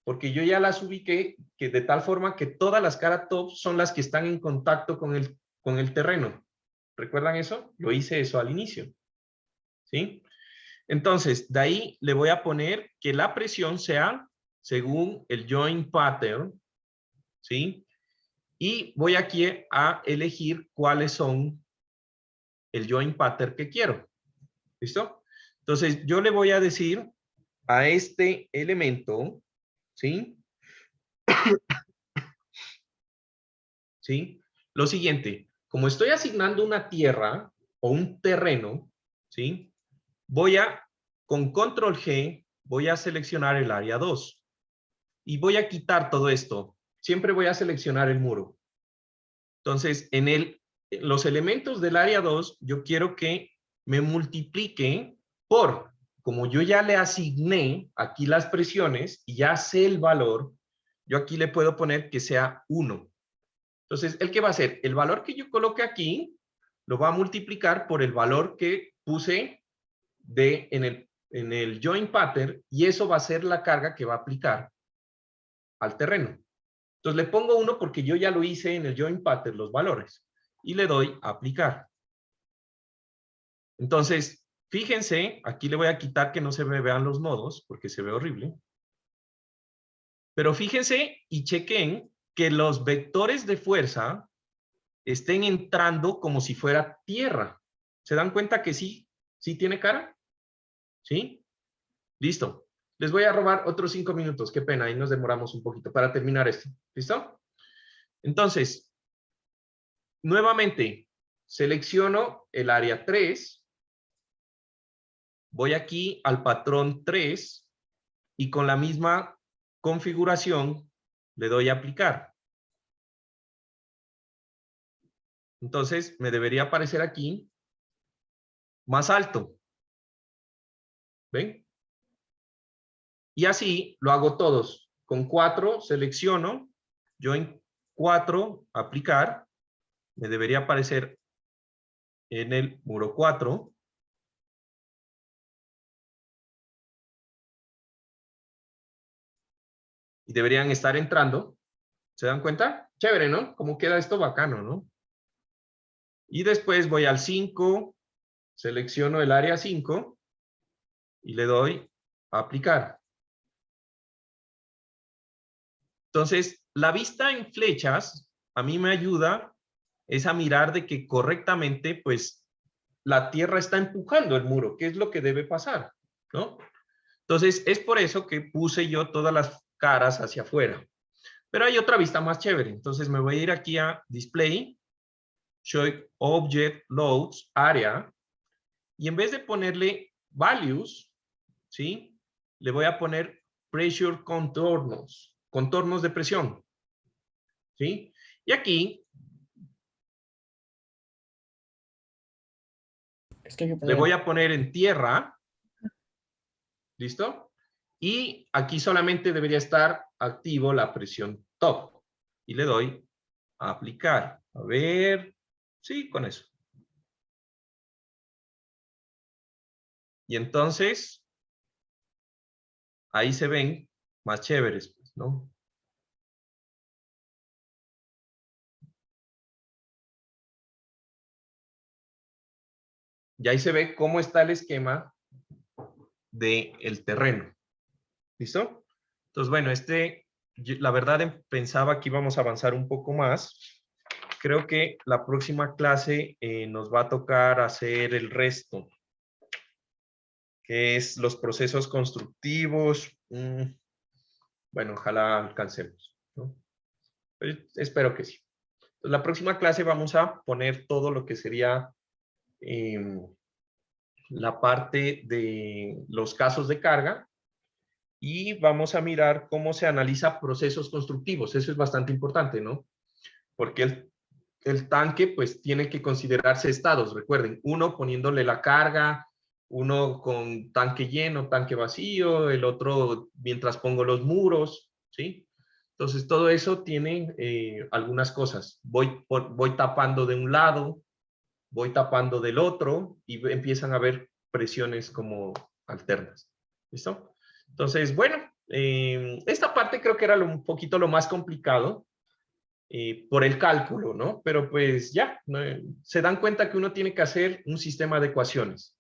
porque yo ya las ubiqué que de tal forma que todas las caras top son las que están en contacto con el terreno. ¿Recuerdan eso? Yo hice eso al inicio. ¿Sí? Entonces, de ahí le voy a poner que la presión sea según el joint pattern, ¿sí? Y voy aquí a elegir cuáles son el joint pattern que quiero. ¿Listo? Entonces, yo le voy a decir a este elemento, ¿sí? ¿Sí? Lo siguiente, como estoy asignando una tierra o un terreno, ¿sí? Con control G, voy a seleccionar el área 2 y voy a quitar todo esto. Siempre voy a seleccionar el muro. Entonces, en los elementos del área 2, yo quiero que me multiplique por, como yo ya le asigné aquí las presiones y ya sé el valor, yo aquí le puedo poner que sea 1. Entonces, ¿el qué va a hacer? El valor que yo coloque aquí, lo va a multiplicar por el valor que puse en el joint pattern, y eso va a ser la carga que va a aplicar al terreno. Entonces le pongo 1 porque yo ya lo hice en el joint pattern, los valores, y le doy a aplicar. Entonces, fíjense, aquí le voy a quitar que no se me vean los nodos, porque se ve horrible. Pero fíjense y chequen que los vectores de fuerza estén entrando como si fuera tierra. ¿Se dan cuenta que sí? ¿Sí tiene cara? ¿Sí? Listo. Les voy a robar otros 5 minutos. Qué pena, ahí nos demoramos un poquito para terminar esto. ¿Listo? Entonces, nuevamente, selecciono el área 3. Voy aquí al patrón 3 y con la misma configuración le doy a aplicar. Entonces, me debería aparecer aquí más alto. ¿Ven? Y así lo hago todos. Con 4 selecciono, yo en 4 aplicar, me debería aparecer en el muro 4. Y deberían estar entrando. ¿Se dan cuenta? Chévere, ¿no? Cómo queda esto bacano, ¿no? Y después voy al 5, selecciono el área 5 y le doy a aplicar. Entonces, la vista en flechas a mí me ayuda es a mirar de que correctamente, pues, la tierra está empujando el muro, que es lo que debe pasar, ¿no? Entonces, es por eso que puse yo todas las caras hacia afuera. Pero hay otra vista más chévere. Entonces, me voy a ir aquí a Display, Show Object Loads, Area, y en vez de ponerle Values, ¿sí? Le voy a poner Pressure Contornos, contornos de presión, ¿sí? Y aquí le voy a poner en tierra, ¿listo? Y aquí solamente debería estar activo la presión top. Y le doy a aplicar. A ver, sí, con eso. Y entonces, ahí se ven más chéveres, pues, ¿no? Y ahí se ve cómo está el esquema del terreno. ¿Listo? Entonces, bueno, la verdad pensaba que íbamos a avanzar un poco más. Creo que la próxima clase nos va a tocar hacer el resto, que es los procesos constructivos. Bueno, ojalá alcancemos, ¿no? Pero espero que sí. Entonces, la próxima clase vamos a poner todo lo que sería la parte de los casos de carga y vamos a mirar cómo se analiza procesos constructivos. Eso es bastante importante, ¿no? Porque el tanque pues tiene que considerarse estados. Recuerden, uno poniéndole la carga, uno con tanque lleno, tanque vacío, el otro mientras pongo los muros, ¿sí? Entonces todo eso tiene algunas cosas. Voy tapando de un lado, voy tapando del otro y empiezan a haber presiones como alternas. ¿Listo? Entonces, bueno, esta parte creo que era un poquito lo más complicado por el cálculo, ¿no? Pero pues ya, ¿no? Se dan cuenta que uno tiene que hacer un sistema de ecuaciones.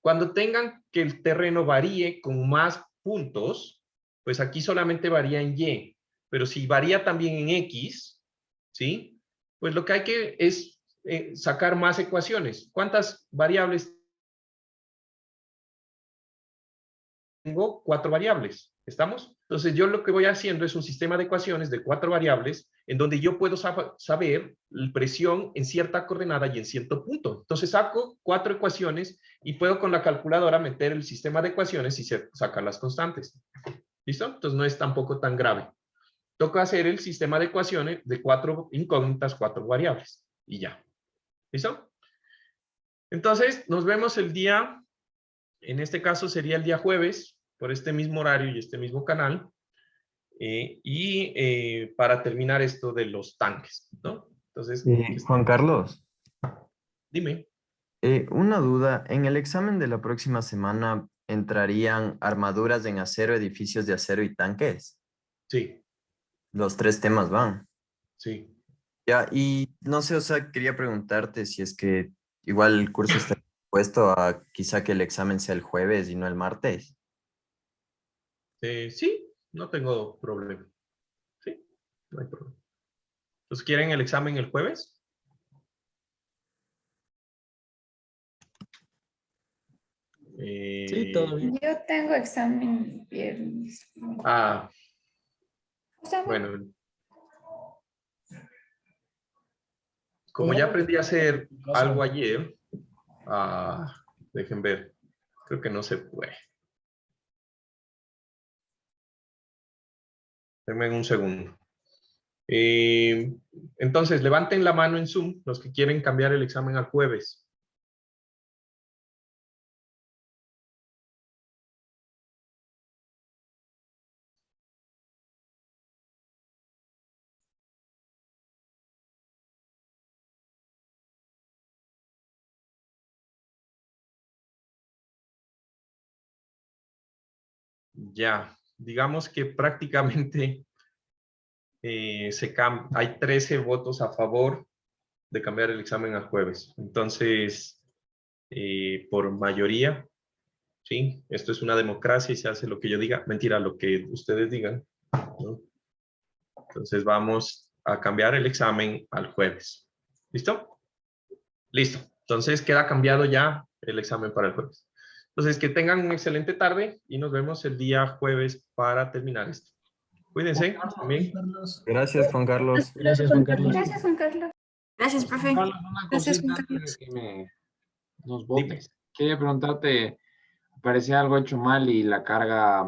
Cuando tengan que el terreno varíe con más puntos, pues aquí solamente varía en Y, pero si varía también en X, ¿sí? Pues lo que hay que es sacar más ecuaciones. ¿Cuántas variables tengo? 4 variables. ¿Estamos? Entonces yo lo que voy haciendo es un sistema de ecuaciones de 4 variables en donde yo puedo saber la presión en cierta coordenada y en cierto punto. Entonces saco 4 ecuaciones y puedo con la calculadora meter el sistema de ecuaciones y sacar las constantes. ¿Listo? Entonces no es tampoco tan grave. Toca hacer el sistema de ecuaciones de 4 incógnitas, 4 variables. Y ya. ¿Listo? Entonces nos vemos el día, en este caso sería el día jueves, por este mismo horario y este mismo canal. Para terminar esto de los tanques, ¿no? Entonces, Juan Carlos, dime. una duda. En el examen de la próxima semana entrarían armaduras en acero, edificios de acero y tanques. Sí, Los 3 temas van. sí. Ya, y no sé, o sea, quería preguntarte si es que igual el curso está puesto a quizá que el examen sea el jueves y no el martes. Sí, no tengo problema. Sí, no hay problema. Entonces, ¿quieren el examen el jueves? Sí, todo bien. Yo tengo examen viernes. O sea, Bueno. Como ya aprendí a hacer algo ayer, dejen ver, creo que no se puede. Denme un segundo. Entonces, levanten la mano en Zoom los que quieren cambiar el examen al jueves. Ya, digamos que prácticamente hay 13 votos a favor de cambiar el examen al jueves. Entonces, por mayoría, ¿sí? Esto es una democracia y se hace lo que yo diga. Mentira, lo que ustedes digan, ¿no? Entonces vamos a cambiar el examen al jueves. ¿Listo? Listo. Entonces queda cambiado ya el examen para el jueves. Entonces que tengan una excelente tarde y nos vemos el día jueves para terminar esto. Cuídense también. Gracias, Juan Carlos. Gracias, Juan Carlos. Gracias, Juan Carlos. Gracias, profe. Carlos, una Gracias, cosita Juan antes de Carlos. que nos Dime. votes. Quería preguntarte, parecía algo hecho mal y la carga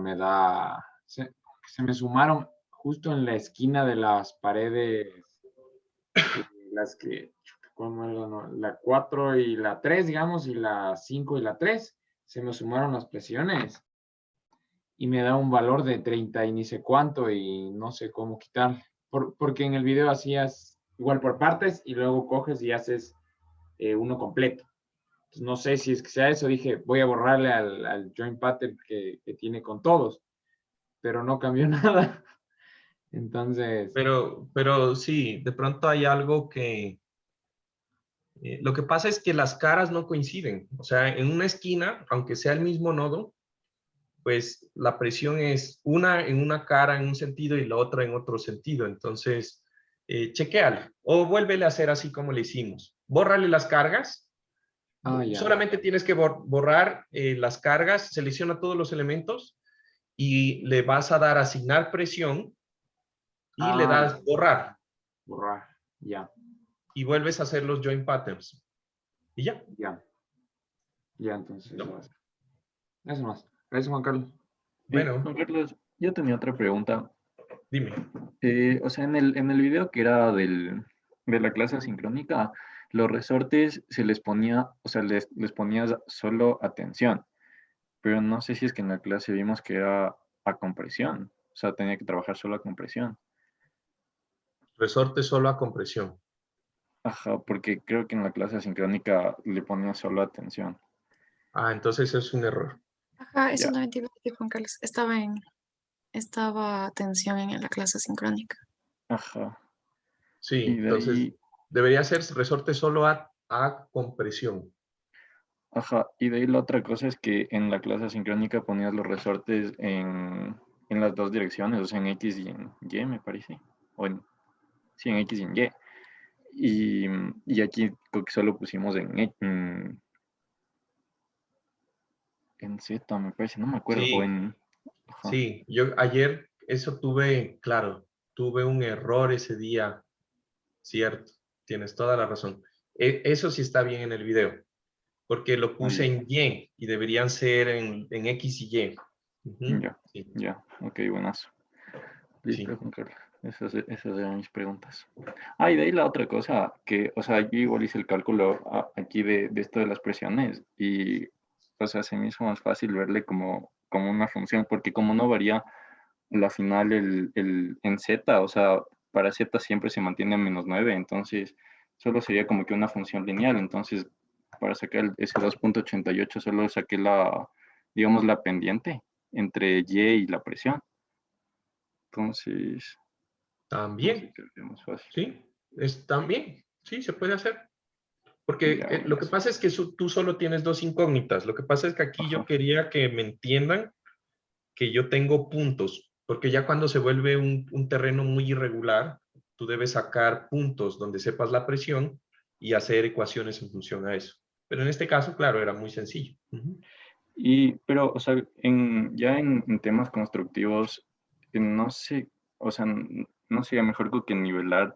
se me sumaron justo en la esquina de las paredes, las que, ¿cómo era? No? La 4 y la 3, digamos, y la 5 y la 3, se me sumaron las presiones y me da un valor de 30 y ni sé cuánto y no sé cómo quitar. Porque en el video hacías igual por partes y luego coges y haces uno completo. Entonces, no sé si es que sea eso, dije, voy a borrarle al joint pattern que tiene con todos, pero no cambió nada. Entonces, Pero sí, de pronto hay algo que... lo que pasa es que las caras no coinciden. O sea, en una esquina, aunque sea el mismo nodo, pues la presión es una en una cara en un sentido y la otra en otro sentido. Entonces, chequéale o vuélvele a hacer así como le hicimos. Bórrale las cargas. ya. Solamente tienes que borrar las cargas, selecciona todos los elementos y le vas a dar asignar presión y le das borrar Borrar, ya, y vuelves a hacer los join patterns. Y ya. ya, entonces. ¿No? Eso más. Gracias, Juan Carlos. Bueno, Juan Carlos, yo tenía otra pregunta. dime. O sea, en el video que era de la clase asincrónica, los resortes se les ponía, o sea, les ponías solo atención, pero no sé si es que en la clase vimos que era a compresión, o sea, tenía que trabajar solo a compresión. Resorte solo a compresión. Ajá, porque creo que en la clase asincrónica le ponía solo atención. Ah, entonces es un error. Ajá, eso Ya. no me entiendo, Juan Carlos. Estaba atención en la clase sincrónica. Ajá. Sí, Y de entonces ahí, debería ser resorte solo a compresión. ajá, y de ahí la otra cosa es que en la clase asincrónica ponías los resortes en las dos direcciones, o sea, en X y en Y, me parece. Sí, en X y en Y. Y aquí creo que solo pusimos en Z, me parece, no me acuerdo. O Sí, en. Ajá. sí, yo ayer eso claro, tuve un error ese día, cierto, tienes toda la razón. Eso sí está bien en el video, porque lo puse en Y y deberían ser en X y Y. Ujú, Ya, sí, ya, ok, buenazo. Listo, sí. Juan Carlos. Esas eran mis preguntas. Ah, y de ahí la otra cosa, que, o sea, yo igual hice el cálculo aquí de esto de las presiones y, o sea, se me hizo más fácil verle como una función, porque como no varía la final en Z, o sea, para Z siempre se mantiene a -9, entonces solo sería como que una función lineal, entonces para sacar ese 2.88 solo saqué digamos, la pendiente entre Y y la presión. Entonces, no sé, También, creo que es más fácil. sí, también, sí, se puede hacer. Porque Ya, lo que buenazo. pasa es que tú solo tienes dos incógnitas. Lo que pasa es que aquí yo Ajá. quería que me entiendan que yo tengo puntos, porque ya cuando se vuelve un terreno muy irregular, tú debes sacar puntos donde sepas la presión y hacer ecuaciones en función a eso. Pero en este caso, claro, era muy sencillo. Ujú. Pero, o sea, ya en temas constructivos, no sé, o sea, no sería mejor que nivelar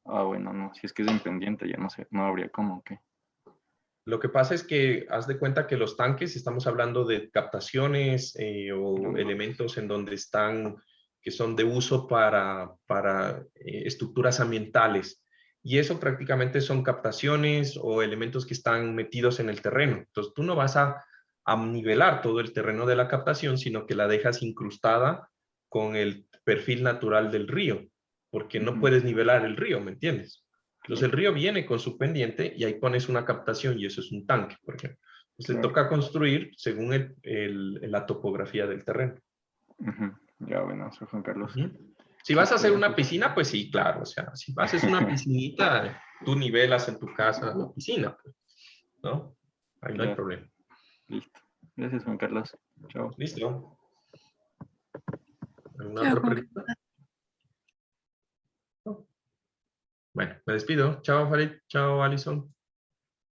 bueno, no, si es que es en pendiente, ya no sé, no habría cómo, ¿qué? Lo que pasa es que haz de cuenta que los tanques, estamos hablando de captaciones o Grandotes. elementos en donde están, que son de uso para estructuras ambientales. Y eso prácticamente son captaciones o elementos que están metidos en el terreno. Entonces tú no vas a nivelar todo el terreno de la captación, sino que la dejas incrustada con el perfil natural del río, porque no Ujú, puedes nivelar el río, ¿me entiendes? Entonces el claro, río viene con su pendiente y ahí pones una captación y eso es un tanque, por ejemplo. Entonces claro. toca construir según la topografía del terreno. Ujú. Ya, bueno, soy Juan Carlos. Ujú. Si vas a Listo, hacer una gracias. piscina, pues sí, claro. O sea, si haces una piscinita, tú nivelas en tu casa la piscina, pues, ¿no? Ahí no hay Claro. problema. Listo. Gracias, Juan Carlos. Chao. ¿Listo? ¿Alguna Chao, otra Juan pregunta? No. Bueno, me despido. Chao, Farid. Chao, Alison.